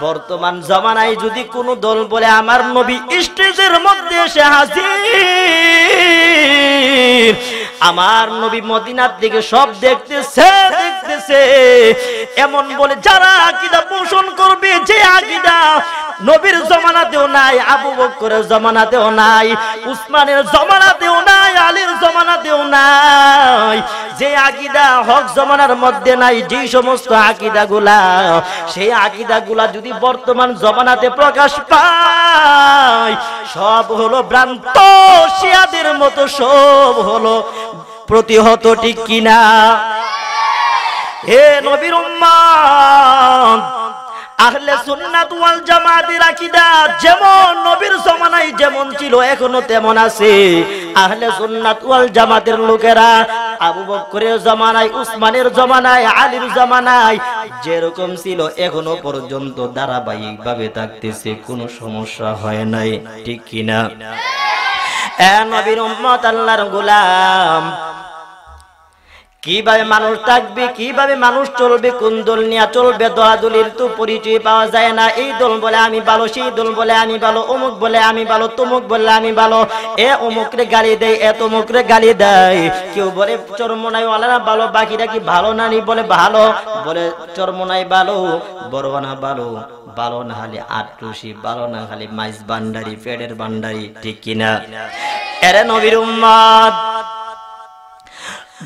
বর্তমান জমানায় যদি কোন দল বলে আমার নবী স্টেজের মধ্যে এসে হাজির, আমার নবী মদিনার দিকে সব দেখতেছে, এমন বলে যারা আকীদা পোষণ করবে, যে আকীদা নবীর জমানাতেও নাই, আবু বকরের জমানাতেও নাই, উসমানের জমানাতেও নাই, আলীর জমানাতেও নাই, যে আকীদা হক জমানার মধ্যে নাই, যে সমস্ত আকীদাগুলা, সেই আকীদাগুলা যদি বর্তমান জমানাতে প্রকাশ পায়, সব হলো ভ্রান্ত, শিয়াদের মতো সব হলো প্রতিহত। ঠিক কিনা? হে নবীর উম্মত, আহলে সুন্নাত ওয়াল জামাতের আকীদা যেমন নবীর জমানায় যেমন ছিল এখনো তেমন আছে। আহলে সুন্নাত ওয়াল জামাতের লোকেরা আবু বকরের জমানায়, উসমানের জমানায়, আলীর জমানায় যেরকম ছিল এখনো পর্যন্ত ধারাবাহিকভাবে থাকতেছে, কোনো সমস্যা হয় নাই। ঠিক কিনা? এ নবীর উম্মত, আল্লাহর গোলাম, কিভাবে মানুষ থাকবে, কিভাবে মানুষ চলবে, কোন দল নিয়ে চলবে, দলাদলির তো পরিচয় পাওয়া যায় না। এই দল বলে আমি ভালো, সেই দল বলে আমি ভালো, অমুক বলে আমি ভালো, তমুক বলে আমি ভালো, এ অমুকরে গালি দেয়, এ তমুকরে গালি দেয়। কেউ বলে চরমনাই ওয়ালারা ভালো, বাকিরা কি ভালো না? বলে ভালো, বলে চরমনাই ভালো, বড়বানা ভালো, ভালো না হলে আটরশি, ভালো না হলে মাইজ ভান্ডারি, ফেডের ভান্ডারি। ঠিক কিনা? এরে নবীর উম্মত,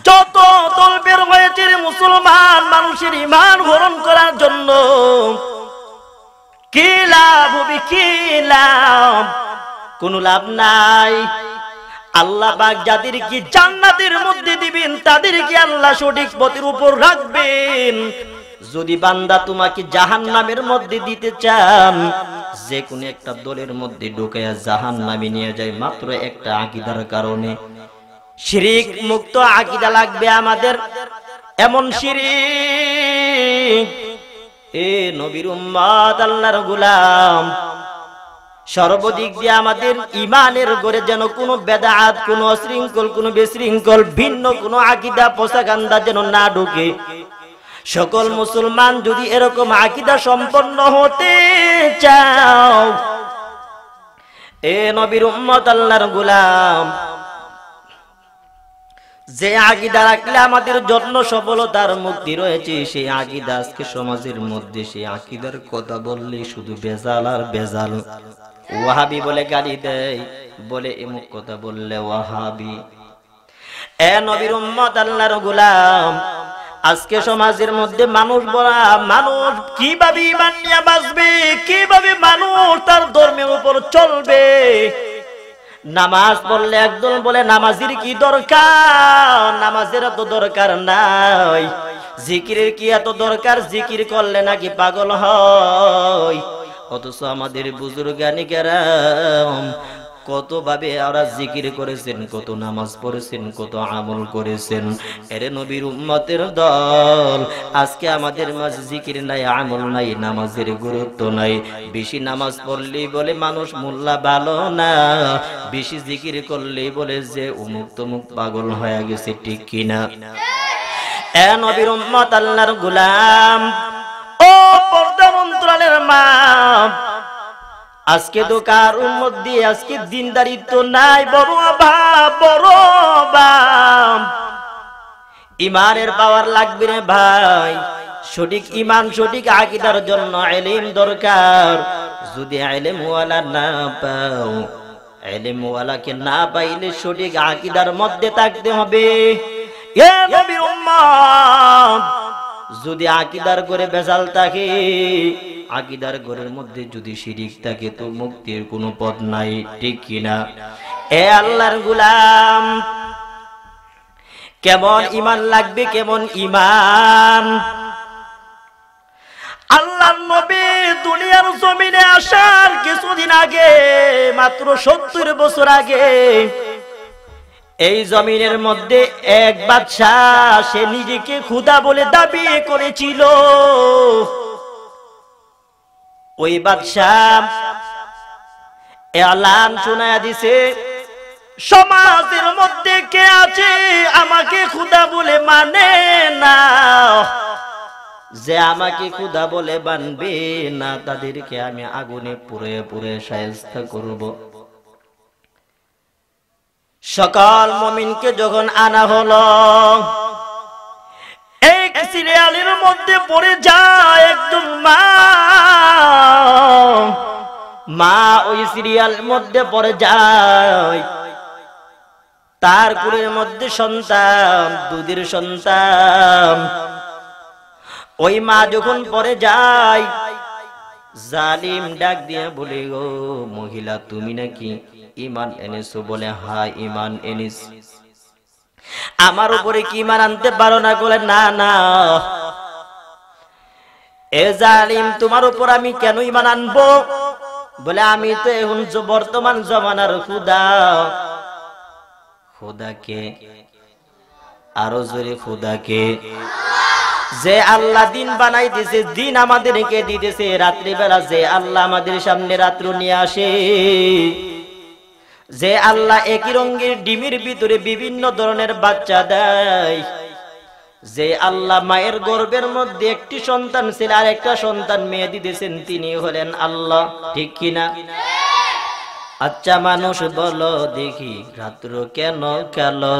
যত দল বের হয়েছে মুসলমান মানুষের ঈমান হরণ করার জন্য, কি লাভ হবে? কি লাভ? কোন লাভ নাই। আল্লাহ পাক যাদেরকে জান্নাতের মধ্যে দিবেন, তাদেরকে আল্লাহ সঠিক পথের উপর রাখবেন। যদি বান্দা তোমাকে জাহান্নামের মধ্যে দিতে চান, যে কোন একটা দলের মধ্যে ঢুকায়া জাহান্নামে নিয়ে যায় মাত্র একটা আকীদার কারণে। শিরিক মুক্ত আকীদা লাগবে আমাদের, এমন শিরিক। এ নবীর উম্মত, আল্লাহর গোলাম, সর্বদিক দিয়ে আমাদের ঈমানের গড়ে যেন কোনো বেদাত, কোনো অশৃঙ্খল, কোনো বিশৃঙ্খল, ভিন্ন কোনো আকীদা পোশাকান্দা যেন না ঢুকে। সকল মুসলমান যদি এরকম আকীদা সম্পন্ন হতে চাও, এ নবীর উম্মত, আল্লাহর গোলাম, যে আকীদা রাখলে আমাদের জন্য সফলতার মুক্তি রয়েছে, সেই আকীদা আজকে সমাজের মধ্যে, সেই আকীদার কথা বললে শুধু বেজাল আর বেজাল। ওয়াহাবি বলে গালি দেয়, বলে এমুক কথা বললে ওয়াহাবি। এ নবীর উম্মত, আল্লাহর গোলাম, আজকে সমাজের মধ্যে মানুষ বলা, মানুষ কিভাবে ঈমান নিয়ে বাঁচবে, কিভাবে মানুষ তার ধর্মের উপর চলবে। নামাজ পড়লে একদল বলে নামাজের কি দরকার, নামাজের এত দরকার নাই। জিকিরের কি এত দরকার, জিকির করলে নাকি পাগল হয়। অথচ আমাদের বুজুর্গানি কেরাম কত ভাবে ওরা জিকির করেছেন, কত নামাজ পড়েছেন, কত আমল করেছেন। এরে নবীর উম্মতের দল, আজকে আমাদের মাঝে জিকির নাই, আমল নাই, নামাজের গুরুত্ব নাই। বেশি নামাজ পড়লেই বলে মানুষ মোল্লা ভালো না, বেশি জিকির করলেই বলে যে অমুক তমুক পাগল হয়ে গেছে। ঠিক কিনা? এ নবীর উম্মত, আল্লাহর গোলাম, ও পর্দার অন্তরালের মা, আজকে তো কারোর মধ্যে আজকে দিনদারিত্ব নাই, বড় অভাব, বড় অভাব। ইমানের পাওয়ার লাগবে রে ভাই। সঠিক ইমান, সঠিক আকীদার জন্য ইলম দরকার। যদি ইলম ওয়ালা না পাও, ইলম ওয়ালাকে না পাইলে সঠিক আকীদার মধ্যে থাকতে হবে। এ নবীর উম্মত, যদি আকীদার করে ভেজাল থাকে, আকীদার ঘরের মধ্যে যদি শিরিক থাকে, তো মুক্তির কোনো পথ নাই, ঠিক কিনা? এ আল্লাহর গোলাম, কেমন ইমান লাগবে, কেমন ইমান? আল্লাহর নবী দুনিয়ার জমিনে আসার কিছুদিন আগে, মাত্র 70 বছর আগে, এই জমিনের মধ্যে এক বাদশাহ, সে নিজেকে খোদা বলে দাবি করেছিল। ওই বাদশাহ এলান শোনায়া দিছে, সমাজের মধ্যে কে আছে আমাকে খোদা বলে মানে না, যে আমাকে খোদা বলে মানবে না, তাদেরকে আমি আগুনে পুড়ে পুড়ে শায়েস্তা করব। সকল মুমিনকে যখন আনা হলো, এক সিরিয়ালের মধ্যে পড়ে যায় একজন মা। মা ওই সিরিয়ালের মধ্যে পড়ে যায়, তার কুলের মধ্যে সন্তান, দুধের সন্তান। ওই মা যখন পড়ে যায়, জালিম ডাক দিয়ে বলে, গো মহিলা, তুমি নাকি ঈমান এনেছো? বলে, হ্যাঁ ঈমান এনেছি। আমার উপরে কি ঈমান আনতে পারো না? বলে, না না। এ জালিম, তোমার উপর আমি কেন ঈমান আনবো? বলে, আমি তো এখন বর্তমান জমানার খোদা। খোদাকে? আরো জোরে, খোদাকে? যে আল্লাহ দিন বানাই দিয়েছে, দিন আমাদেরকে দিতেছে, রাত্রিবেলা যে আল্লাহ আমাদের সামনে রাত্র নিয়ে আসে, যে আল্লাহ একই রঙের ডিমের ভিতরে বিভিন্ন ধরনের বাচ্চা দেয়, যে আল্লাহ মায়ের গর্ভের মধ্যে একটি সন্তান ছেলে আর একটা সন্তান মেয়ে দিতেছেন, তিনি হলেন আল্লাহ, ঠিক কিনা? আচ্ছা মানুষ বলো দেখি, রাত্র কেন কালো?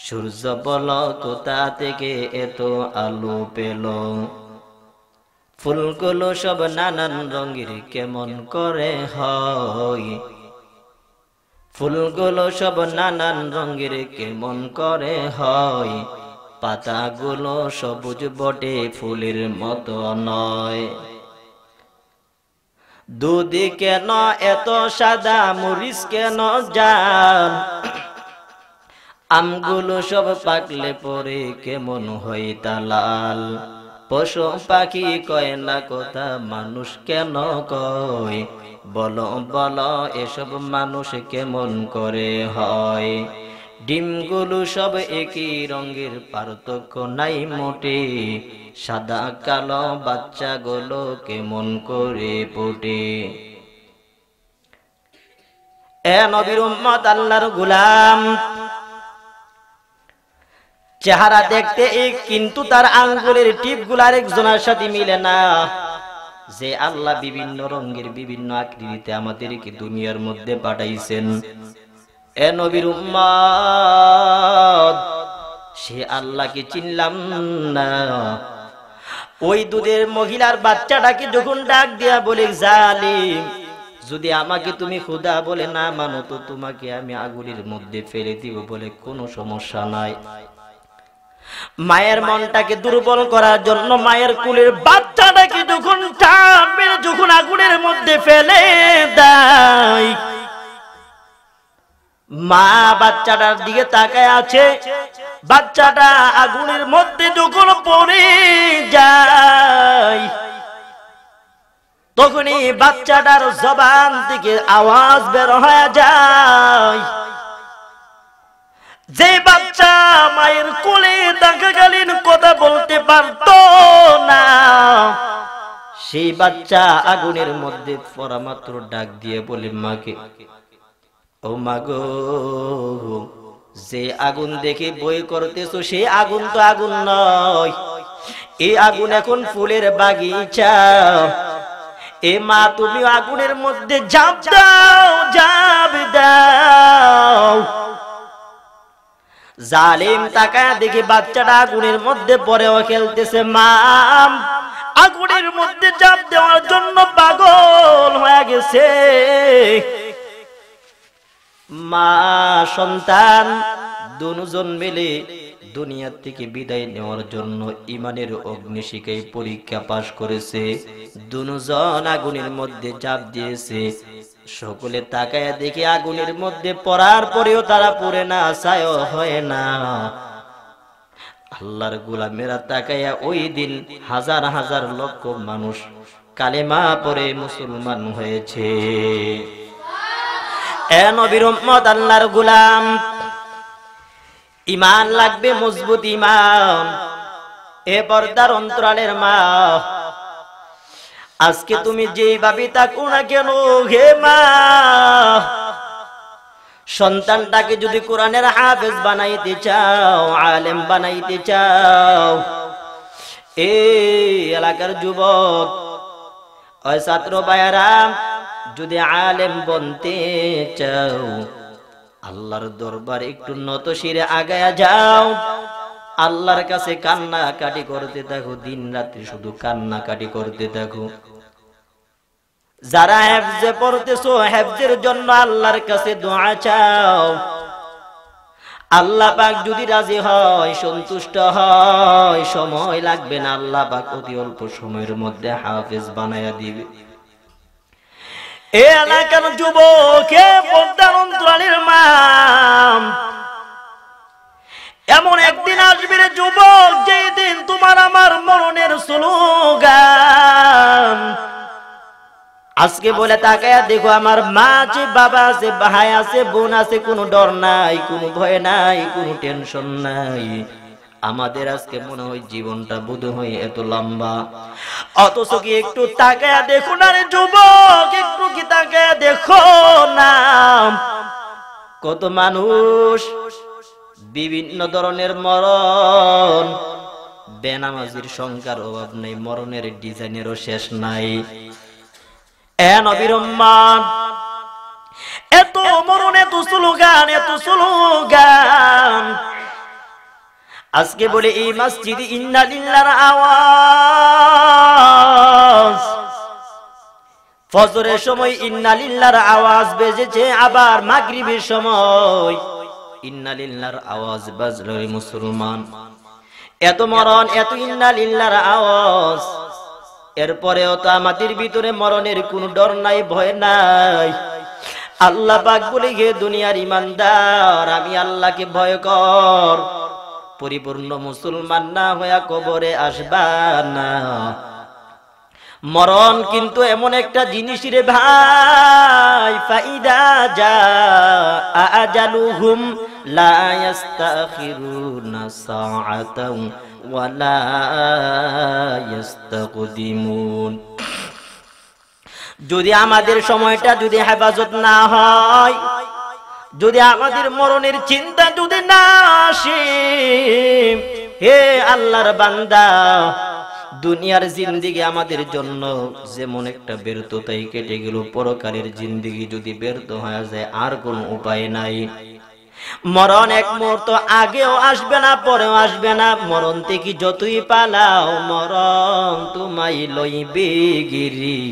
সূর্য বলো কোথা থেকে এত আলো পেল? ফুলগুলো সব নানান রঙের কেমন করে হয়? ফুলগুলো সব নানান রঙের কেমন করে হয়? পাতাগুলো সবুজ বটে, ফুলের মতো নয়। দুধ কেন এত সাদা, মরিচ কেন জান? আমগুলো সব পাকলে পরে কেমন হয় তা লাল? পশু পাখি কয় না কথা, মানুষ কেন কয়? বলো বলো এসব মানুষ কেমন করে হয়? ডিমগুলো সব একই রঙের, পার্থক্য নাই মোটে। সাদা কালো বাচ্চাগুলো কেমন করে ফোটে? এ নবীর উম্মত, আল্লাহর গোলাম, চেহারা দেখতে এক, কিন্তু তার আঙ্গুলের টিপগুলো আরেকজনের সাথে মিলে না। যে আল্লাহ বিভিন্ন রঙের বিভিন্ন আকৃতিতে আমাদেরকে দুনিয়ার মধ্যে পাঠাইছেন, এ নবীর উম্মত, সে আল্লাহকে চিনলাম না। ওই দুধের মহিলার বাচ্চাটাকে যখন ডাক দিয়া বলে, জালিম, যদি আমাকে তুমি খোদা বলে না মানো, তো তোমাকে আমি আগুনের মধ্যে ফেলে দিব। বলে, কোনো সমস্যা নাই। মায়ের মনটাকে দুর্বল করার জন্য মায়ের কুলের বাচ্চাটাকে যখন টান মেরে যখন আগুনের মধ্যে ফেলে দেয়, মা বাচ্চাটার দিকে তাকায় আছে। বাচ্চাটা আগুনের মধ্যে যখন পড়ে যায়, তখনই বাচ্চাটার জবান থেকে আওয়াজ বের হয়ে যায়। যে বাচ্চা মায়ের কোলে থাকাকালীন কথা বলতে পারতো না, সেই বাচ্চা আগুনের মধ্যে পড়া মাত্র ডাক দিয়ে বলে, মাকে, ও মাগো, যে আগুন দেখে বই করতেছো, সেই আগুন তো আগুন নয়। এই আগুন এখন ফুলের বাগিচা। এ মা তুমি আগুনের মধ্যে ঝাঁপ দাও, ঝাঁপ দাও। জালিম তাকায় দেখি বাচ্চাটা আগুনের মধ্যে পড়েও খেলতেছে। মা আগুনের মধ্যে ঝাঁপ দেওয়ার জন্য পাগল হয়ে গেছে। মা সন্তান দুজন মিলে দুনিয়া থেকে বিদায় নেওয়ার জন্য ইমানের অগ্নিশিখায় পরীক্ষা পাশ করেছে। দুজন আগুনের মধ্যে ঝাঁপ দিয়েছে। সকলে তাকায়া দেখে আগুনের মধ্যে পড়ার পরেও তারা পড়ে না, ছায় হয় না। আল্লাহর গোলামেরা তাকায়া ওই দিন হাজার হাজার লক্ষ মানুষ কালেমা পড়ে মুসলমান হয়েছে। এ নবীর উম্মত, আল্লাহর গোলাম, ঈমান লাগবে, মজবুত ঈমান। এ পর্দার অন্তরালের মা, আজকে তুমি যেভাবে তাকো না কেন, হে মা, সন্তানটাকে যদি কোরআনের হাফেজ বানাইতে চাও, আলেম বানাইতে চাও, এই এলাকার যুবক ওই ছাত্র ভাইয়েরা যদি আলেম বনতে চাও, আল্লাহর দরবারে একটু নত শিরে আগায়া যাও। আল্লাহর কাছে কান্নাকাটি করতে থাকো, দিন রাত্রি শুধু কান্নাকাটি করতে থাকো। যারা হেফজে পড়তেছো, হেফজের জন্য আল্লাহর কাছে দোয়া চাও। আল্লাহ পাক যদি রাজি হয়, সন্তুষ্ট হয়, সময় লাগবে না, আল্লাহ পাক অতি অল্প সময়ের মধ্যে হাফেজ বানায়া দিবে। এ এলাকার যুবক, এ পর্দার অন্তরালের মা, এমন একদিন আসবে রে যুবক, যেই দিন তোমার আমার মরণের স্লোগান। আজকে বলে তাকায়া দেখো, আমার মা আছে, বাবা আছে, ভাই আছে, বোন আছে, কোনো ডর নাই, কোনো ভয় নাই, কোনো টেনশন নাই। আমাদের আজকে মনে হয় জীবনটা বোধ হয় এত লম্বা, অথচ কি একটু তাকায়া দেখো না রে যুবক, একটু কি তাকায়া দেখো না, কত মানুষ, বিভিন্ন ধরনের মরণ। বেনামাজির সংখ্যার অভাব নেই, মরণের ডিজাইনেরও শেষ নাই। এ নবীর উম্মত, এত মরণ, এত স্লোগান, এত স্লোগান। আজকে বলে এই মসজিদে ইন্না লিল্লাহর আওয়াজ, ফজরের সময় ইন্না লিল্লাহর আওয়াজ বেজেছে, আবার মাগরিবের সময় ইন্না লিল্লাহর আওয়াজ বাজলো। মুসলমান, এত মরণ, এত ইন্না লিল্লাহর আওয়াজ, এরপরেও তো আমাদের ভিতরে মরণের কোনো ডর নাই, ভয় নাই। আল্লাহ পাক বলে, হে দুনিয়ার ইমানদার, আমি আল্লাহকে ভয় কর, পরিপূর্ণ মুসলমান না হইয়া কবরে আসবা না। মরণ কিন্তু এমন একটা জিনিস রে ভাই, ফাইদা জা আজালুহুম লা ইস্তাখিরুনা সাআতাও ওয়া লা ইস্তাকদিমুন। যদি আমাদের সময়টা যদি হেফাজত না হয়, যদি আমাদের মরণের চিন্তা যদি না আসে, হে আল্লাহর বান্দা, দুনিয়ার জিন্দেগি আমাদের জন্য যেমন একটা ব্যর্থতাই কেটে গেল, পরকালের জিন্দেগি যদি ব্যর্থ হয়ে যায় আর কোনো উপায় নাই। মরণ এক মুহূর্ত আগেও আসবে না, পরেও আসবে না। মরণ থেকে যতই পালাও, মরণ তোমায় লইবে গিরি।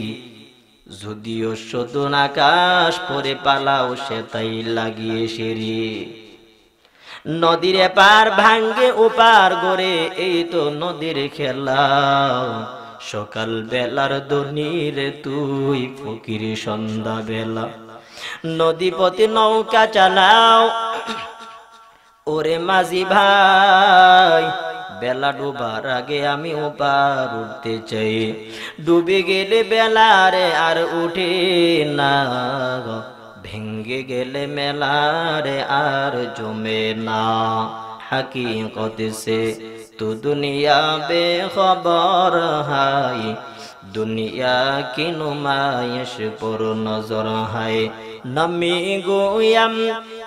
যদিও সদন আকাশ পরে পালাও, সে তাই লাগিয়ে সেরি। নদীর এপার ভাঙ্গে ওপার গড়ে, এই তো নদীর খেলা। সকাল বেলার দনির তুই ফকির সন্ধ্যা বেলা। নদী পথে নৌকা চালাও, ওরে মাঝি ভাই, বেলা ডুবার আগে আমি ওপার উঠতে চাই। ডুবে গেলে বেলারে আর উঠে না, ভেঙ্গে গেলে মেলারে আর জমে না। हकीकत से तो दुनिया बेखबर है, दुनिया की नुमाइश पर नजर है। नमी गोयम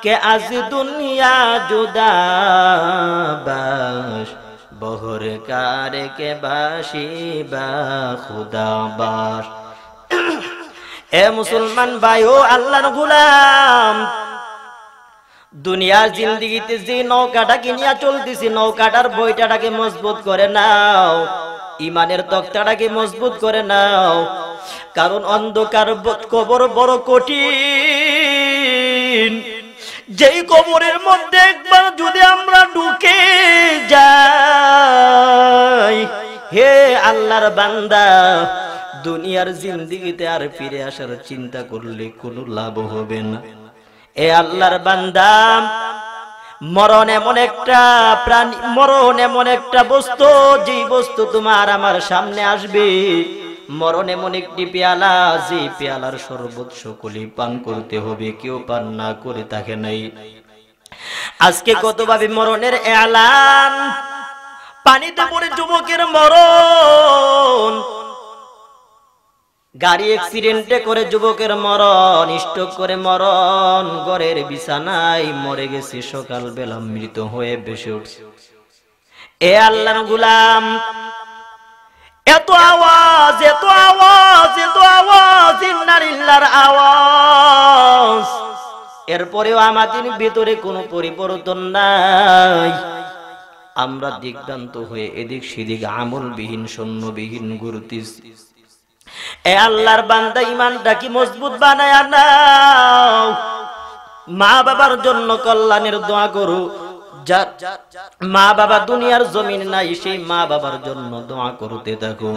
के आज दुनिया जुदा बाश, बहर कार के बाशी बा खुदा बाश। এ মুসলমান ভাই ও আল্লাহর গোলাম, দুনিয়ার জিন্দেগিতে যে নৌকাটাকে নিয়ে চলতেছি, নৌকাটার বইটাকে মজবুত করে নাও, ইমানের তক্তাটাকে মজবুত করে নাও। কারণ অন্ধকার কবর বড় কঠিন। যেই কবরের মধ্যে একবার যদি আমরা ঢুকে যাই, হে আল্লাহর বান্দা, দুনিয়ার জিন্দেগিতে আর ফিরে আসার চিন্তা করলে কোনো লাভ হবে না। এ আল্লাহর বান্দা, মরণ এমন একটা প্রাণী, মরণ এমন একটা বস্তু, যে বস্তু তোমার আমার সামনে আসবে। মরণ এমন একটি পেয়ালা, যে পেয়ালার শরবত সকলেই পান করতে হবে, কেউ পান না করে থাকে নাই। আজকে কতভাবে মরণের এলান, পানিতে পড়ে যুবকের মরণ, গাড়ি অ্যাক্সিডেন্টে করে যুবকের মরণ, স্ট্রোক করে মরণ, ঘরের বিছানায় মরে গেছে, সকাল বেলা মৃত হয়ে বেঁচে উঠছে। এ আল্লাহর গোলাম, এত আওয়াজ, এত আওয়াজ, এত আওয়াজ, ইন্নালিল্লাহর আওয়াজ, এরপরেও আমাদের ভিতরে কোনো পরিবর্তন নাই। আমরা দিকভ্রান্ত হয়ে এদিক সেদিক আমলবিহীন, শূন্যবিহীন ঘুরতেছি। এ আল্লাহর বান্দা, ইমানটা কি মজবুত বানায়া নাও। মা বাবার জন্য কল্যাণের দোয়া করো। মা বাবা দুনিয়ার জমিন নাই, সেই মা বাবার জন্য দোয়া করতে থাকো।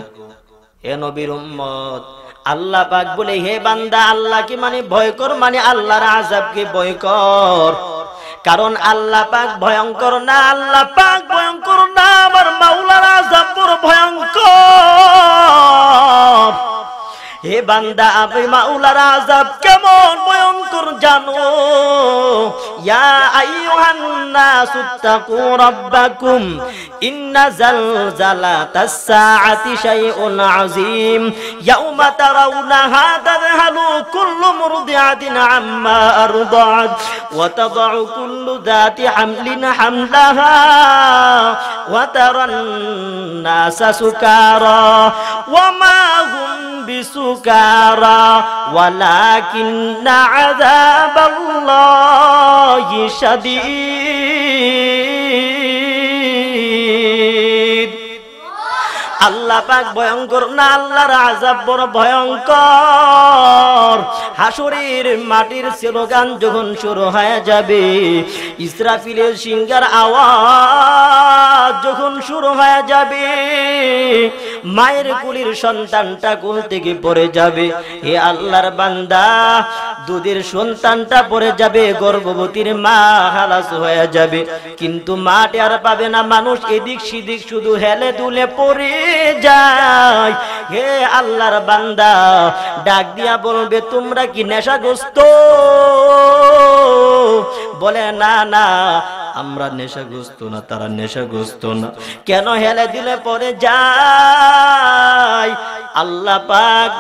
হে নবীর উম্মত, আল্লাহ পাক বলে, হে বান্দা, আল্লাহকে মানে ভয় কর, মানে আল্লাহর আযাবকে ভয় কর। কারণ আল্লাহ পাক ভয়ঙ্কর না, আল্লাহ পাক ভয়ঙ্কর না, আমার মাওলার আযাব বড় ভয়ঙ্কর। হে বান্দা, আমি মাওলার আযাব কেমন ভয়ঙ্কর জানো? ইয়া আইয়ুহান নাসু তাকু রাব্বাকুম ইন্না জালজালাতাস সাআতি শাইউন আযীম ইয়াওমা তারাউনাহা তাযহালু কুল্লু মুরদিআতিন আম্মা আরদাআত ওয়া তাদউ কুল্লু যাতি হামলিন হামলাহা ওয়া তারান নাসা সুকারা ওয়া মা হুম বিসুকারা ওয়ালাকিন্না আযাবাল্লাহি শাদীদ। আল্লাহ পাক ভয়ঙ্কর না, আল্লাহর আযাব বড় ভয়ঙ্কর। হাসরের মাটির স্লোগান যখন শুরু হয়ে যাবে, ইসরাফিলের সিংহার আওয়াজ যখন শুরু হয়ে যাবে, মায়ের কুলির সন্তানটা কোল থেকে পড়ে যাবে। হে আল্লাহর বান্দা, দুধের সন্তানটা পড়ে যাবে, গর্ভবতীর মা হালাস হয়ে যাবে, কিন্তু মাটি আর পাবে না। মানুষ এদিক সেদিক শুধু হেলে দুলে পড়ে যায়। হে আল্লাহর বান্দা, ডাক দিয়া বলবে, তোমরা কি নেশাগ্রস্ত? বলে, না না, আমরা নেশাগ্রস্ত না। তারা নেশাগ্রস্ত না। কেন হেলে দিলে পরে যায়? আল্লাহ পাক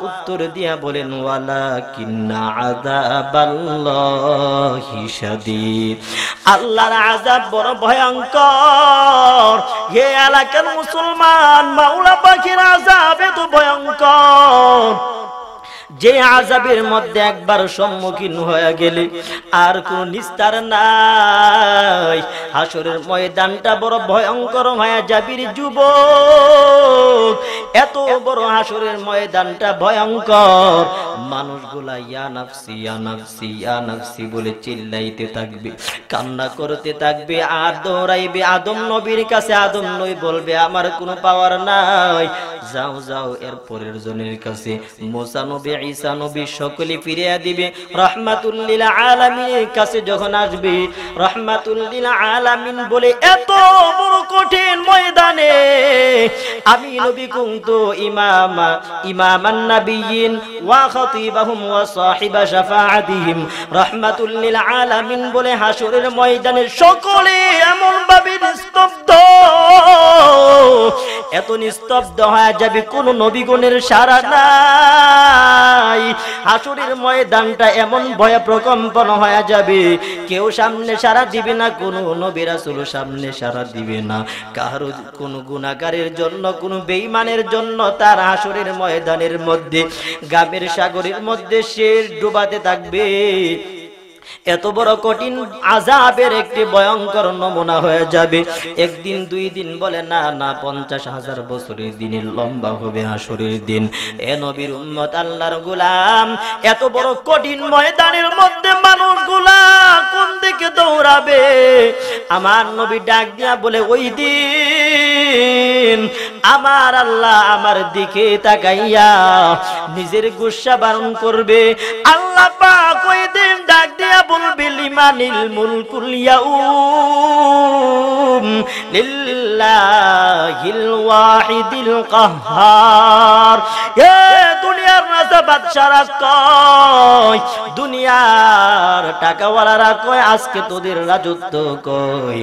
উত্তর দিয়া বলেন, ওয়ালাকিন্না আযাবাল্লাহি শাদীদ। আল্লাহর আযাব বড় ভয়ঙ্কর। হে এলাকার মুসলমান, মাওলা পাকের আযাব এত ভয়ঙ্কর যে আযাবের মধ্যে একবার সম্মুখীন হয়ে গেলে আর কোন নিস্তার নাই। হাসরের ময়দানটা বড় ভয়ঙ্কর হয়ে যাবে যুবক। এত বড় হাসরের ময়দানটা ভয়ঙ্কর। মানুষগুলা ইয়া নাফসি, ইয়া নাফসি, ইয়া নাফসি বলে চিল্লাইতে থাকবে, কান্না করতে থাকবে, আর দৌড়াইবে আদম নবীর কাছে। আদম নবী বলবে, আমার কোনো পাওয়ার নাই। যাও যাও এর পরের জনের কাছে। মুসা নবী, ঈসা নবী সকলে ফিরিয়ে দিবে। রাহমাতুল লিল আলামিনের কাছে যখন আসবে, রাহমাতুল লিল আলামিন বলে, এত বড় কঠিন ময়দানে আমি নবী কুনতু ইমামান নাবিয়িন ওয়া খাতিবাহুম ওয়া সাহিবা শাফাআতিহিম। রাহমাতুল লিল আলামিন বলে, হাসরের ময়দানে সকলে এমন ভাবে নিস্তব্ধ, এত নিস্তব্ধ হয়ে যাবে, কোন নবীগণের সাড়া নাই। হাসরের ময়দানটা এমন ভয়ে প্রকম্পন হয়ে যাবে, কেউ সামনে সাড়া দিবে না, কোন নবী রাসূল সামনে সাড়া দিবে না। কারো কোন গুনাহগারের জন্য, কোন বেঈমানের জন্য তার হাসরের ময়দানের মধ্যে গাবের সাগরের মধ্যে সে ডুবাতে থাকবে। এত বড় কঠিন আযাবের একটি ভয়ঙ্কর নমুনা হয়ে যাবে। একদিন দুই দিন বলে না, না 50,000 বছরের দিনের লম্বা হবে হাসরের দিন। এ নবীর উম্মত, আল্লাহর গোলাম, এত বড় কঠিন ময়দানের মধ্যে মানুষগুলা কোন দিকে দৌড়াবে? আমার নবী ডাক দিয়া বলে, ওই দিন আমার আল্লাহ আমার দিকে তাকাইয়া নিজের গুসা বারণ করবে। আল্লাহ পাক ওই দিন ডাক দিয়া বলবে, লিমানিল মুলকুল ইয়াউম লিল্লাহিল ওয়াহিদিল কাহ্হার। এ দুনিয়ার রাজা বাদশারা কয়, দুনিয়ার টাকাওয়ালারা কয়, আজকে তোদের রাজত্ব কই?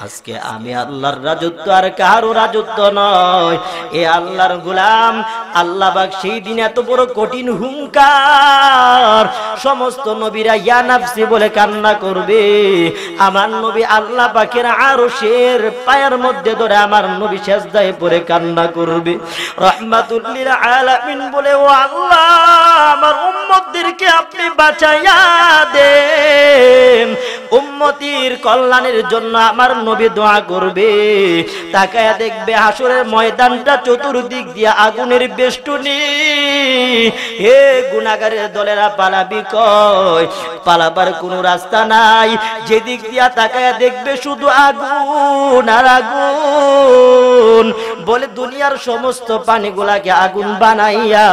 আজকে আমি আল্লাহর রাজত্ব আর কারো রাজত্ব নয়। এ আল্লাহর গোলাম, আল্লাহ পাক সেই দিন এত বড় কঠিন হুঙ্কার, সমস্ত নবীরা ইয়া নাফসি বলে কান্না করবে। আমার নবী আল্লাহ পাকের আরশের পায়ের মধ্যে ধরে আমার নবী সিজদায় পড়ে কান্না করবে। রাহমাতুল লিল আলামিন বলে, ও আল্লাহ, আমার উম্মতদেরকে আপনি বাঁচাইয়া দেন। উম্মতির কল্যাণের জন্য আমার নবী দোয়া করবে। তাকায়া দেখবে হাসরের ময়দানটা চতুর্দিক দিয়ে আগুনের বেষ্টনী। হে গুনাহগারের দলেরা পালাবি কয়? পালাবার কোনো রাস্তা নাই। যেদিক দিয়া তাকায়া দেখবে শুধু আগুন আর আগুন। বলে দুনিয়ার সমস্ত পানিগুলাকে আগুন বানাইয়া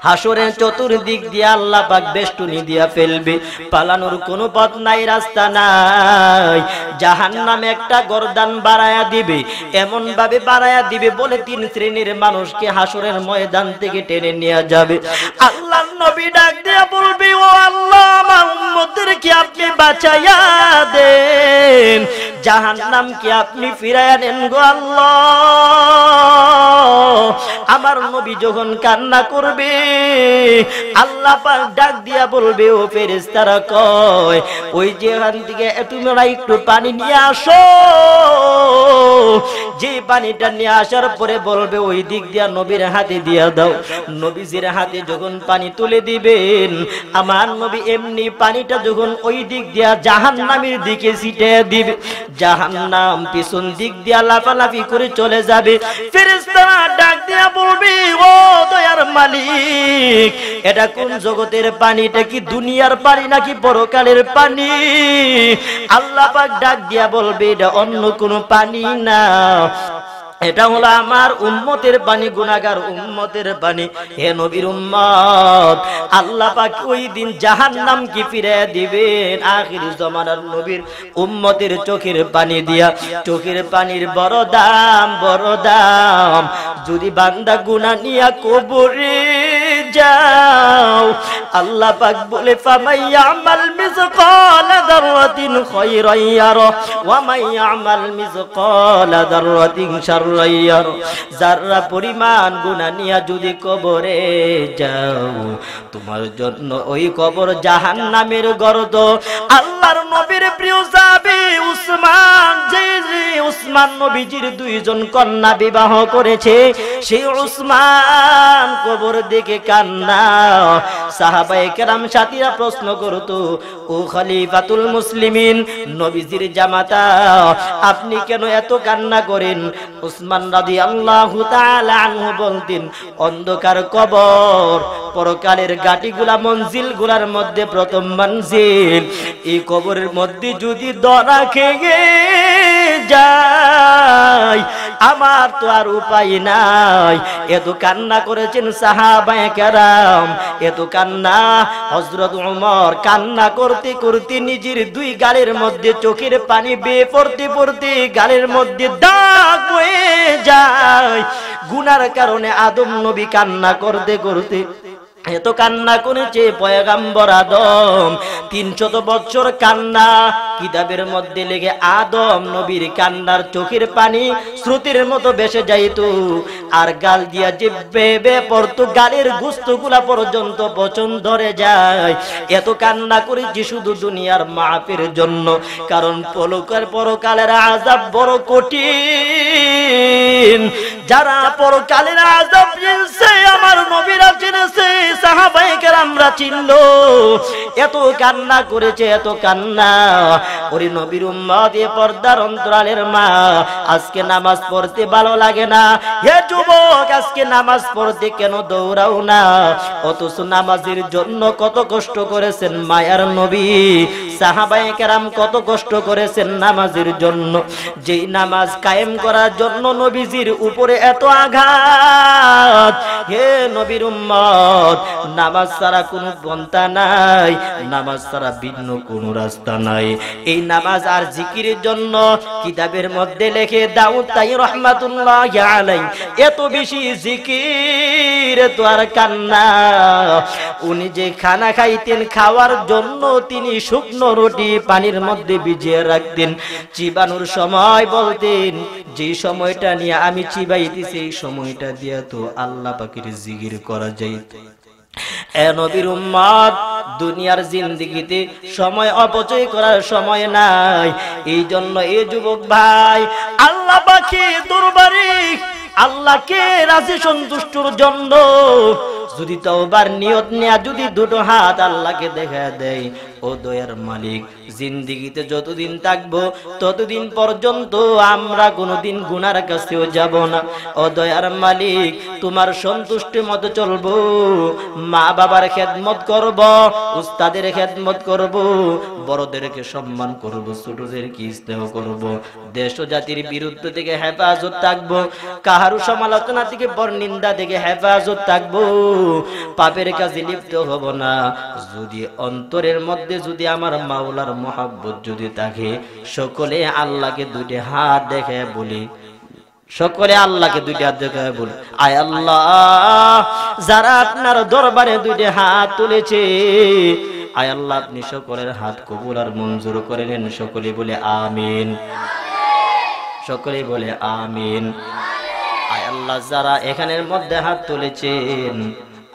হাসরের চতুর্দিক দিয়ে আল্লাহ পাক বেষ্টনী দিয়া ফেলবে। পালানোর কোনো পথ নাই, রাস্তা নাই। জাহান্নামে একটা গর্দান বাড়ায়া দিবে, এমন ভাবে বাড়ায়া দিবে বলে 3 শ্রেণীর মানুষকে হাসরের ময়দান থেকে টেনে নিয়ে যাবে। আল্লাহর নবী ডাক দিয়া বলবে, ও আল্লাহ, আমার উম্মতদেরকে আপনি বাঁচাইয়া দেন, জাহান্নামকে আপনি ফিরাইয়া নেন গো আল্লাহ। আমার নবী যখন কান্না করবে, আল্লাহ পাক ডাক দিয়া বলবে, ও ফেরেশতারা কয়, ওই যেখান থেকে তোমরা একটু পানি নিয়ে আসো। যে পানিটা নিয়ে আসার পরে বলবে, ওই দিক দিয়া নবীর হাতে দিয়া দাও। নবীজির হাতে যখন পানি তুলে দিবেন, আমার নবী এমনি পানিটা যখন ওই দিক দিয়া জাহান্নামের দিকে ছিটিয়ে দিবে, জাহান্নাম পিছন দিক দিয়া লাফালাফি করে চলে যাবে। ফেরেশতারা ডাক দিয়া বলবে, ও দয়ার মালিক, এটা কোন জগতের পানি? এটা কি দুনিয়ার পানি নাকি পরকালের পানি? আল্লাহ পাক ডাক দিয়া বলবে, এটা অন্য কোনো পানি না, এটা হলো আমার উম্মতের পানি, গুনাহগার উম্মতের পানি। হে নবীর উম্মত, আল্লাহ পাক ওই দিন জাহান্নামকে ফিরিয়ে দিবেন আখির জামানার নবীর উম্মতের চোখের পানি দিয়া। চোখের পানির বড় দাম, বড় দাম। যদি বান্দা গুনাহ নিয়া কবরে যাও, আল্লাহ পাক বলে, ফামাইয়ামাল মিসকালা যাররাতিন খায়রান ইয়ারা ওয়া মাইয়ামাল মিসকালা যাররাতিন শাররান ইয়ারা। যারা পরিমাণ গুনাহ নিয়া যদি কবরে যাও, তোমার জন্য ওই কবর জাহান্নামের গর্ত। আল্লাহর নবীর প্রিয় সাহাবী উসমান, যে উসমান নবীজির 2 জন কন্যা বিবাহ করেছে, সেই উসমান কবর দেখে কান্না। সাহাবায়ে কেরাম সাথীরা প্রশ্ন করতো, ও খলিফাতুল মুসলিমিন, নবীজির জামাতা, আপনি কেন এত কান্না করেন? উসমান রাদিয়াল্লাহু তাআলা আনহু বলতেন, অন্ধকার কবর পরকালের গাটিগুলা মঞ্জিলগুলার মধ্যে প্রথম মঞ্জিল। এই কবরের মধ্যে যদি ধরা খেয়ে যায়, আমার তো আর উপায় নাই। এত কান্না করেছেন সাহাবায়ে কেরাম, এত কান্না। হযরত ওমর কান্না করতে করতে নিজের 2 গালের মধ্যে চোখের পানি বেয়ে পড়তে পড়তে গালের মধ্যে দাগ হয়ে যায়। গুনার কারণে আদম নবী কান্না করতে করতে এত কান্না করেছে পয়গম্বর আদম। 300 বছর কান্না, কিতাবের মধ্যে লেগে আদম নবীর কান্নার চোখের পানি স্রোতের মতো ভেসে যাইত, আর গাল দিয়া যে বেবে পড়তো, গালের গোস্তগুলা পর্যন্ত পচন ধরে যায়। এত কান্না করেছি শুধু দুনিয়ার মাফের জন্য, কারণ পরকালের আযাব বড় কঠিন। যারা পরকালের আযাব চিনছে, আমার নবীরা চিনেছে, সাহাবায়ে কেরামরা চিনলো, এত কান্না করেছে, এত কান্না। ওরে নবীর উম্মত, এ পর্দার অন্তরালের মা, আজকে নামাজ পড়তে ভালো লাগে না, হে যুবক আজকে নামাজ পড়তে কেন দৌড়াও না? অথচ নামাজের জন্য কত কষ্ট করেছেন মায়ার নবী, সাহাবায়ে কেরাম কত কষ্ট করেছেন নামাজের জন্য। যেই নামাজ কায়েম করার জন্য নবীজির উপরে এত আঘাত। হে নবীর উম্মত, নামাজ ছাড়া কোনো পন্থা নাই, নামাজ ছাড়া ভিন্ন কোনো রাস্তা নাই। এই নামাজ আর জিকিরের জন্য কিতাবের মধ্যে লেখে দাউদ তাই রাহমাতুল্লাহি আলাইহি, এত বেশি জিকির তো আর কান্না। উনি যে খানা খাইতেন, খাওয়ার জন্য তিনি শুকনো রুটি পানির মধ্যে ভিজিয়ে রাখতেন, চিবানোর সময় বলতেন, যে সময়টা নিয়ে আমি চিবাইতেছি এই সময়টা দিয়া তো আল্লাহ পাকের জিকির করা যাইত। এ নবীর উম্মত, দুনিয়ার জিন্দেগিতে সময় অপচয় করার সময় নাই। এই জন্য এই যুবক ভাই, আল্লাহ পাকের দরবারে আল্লাহকে রাজি সন্তুষ্টর জন্য যদি তওবার নিয়ত নেয়া, যদি দুটো হাত আল্লাহকে দেখা দেয়, ও দয়ার মালিক, জিন্দেগিতে যতদিন থাকবো ততদিন পর্যন্ত আমরা কোনোদিন গুনার কাছেও যাব না। ও দয়ার মালিক, তোমার সন্তুষ্টি মতো চলবো, মা বাবার খেদমত করব, উস্তাদের খেদমত করব, বড়দেরকে সম্মান করব, ছোটদেরকে স্নেহ করব, দেশ ও জাতির বিরুদ্ধে থেকে হেফাজত থাকবো, কাহারু সমালোচনা থেকে বরনিন্দা থেকে হেফাজত থাকবো, পাপের কাজে লিপ্ত হব না। যদি অন্তরের মধ্যে যদি আমার মাওলার মহব্বত যদি থাকে, সকলে আল্লাহকে দুটি হাত দেখে বলি, সকলে আল্লাহকে দুটি হাত দেখে বলি, আয় আল্লাহ, যারা আপনার দরবারে দুটি হাত তুলেছে, আয় আল্লাহ আপনি সকলের হাত কবুল আর মঞ্জুর করে নেন। সকলে বলে আমিন, সকলে বলে আমিন। আয় আল্লাহ, যারা এখানের মধ্যে হাত তুলেছেন,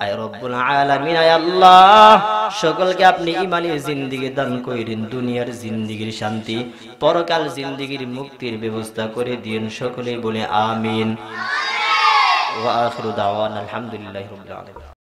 আয় রব্বুল আলামিন, আয় আল্লাহ, সকলকে আপনি ঈমানি জিন্দেগি দান করেন, দুনিয়ার জিন্দেগির শান্তি, পরকাল জিন্দেগির মুক্তির ব্যবস্থা করে দিন। সকলে বলে আমিন। ওয়া আখিরু দাওয়ানা আলহামদুলিল্লাহি রাব্বিল আলামিন।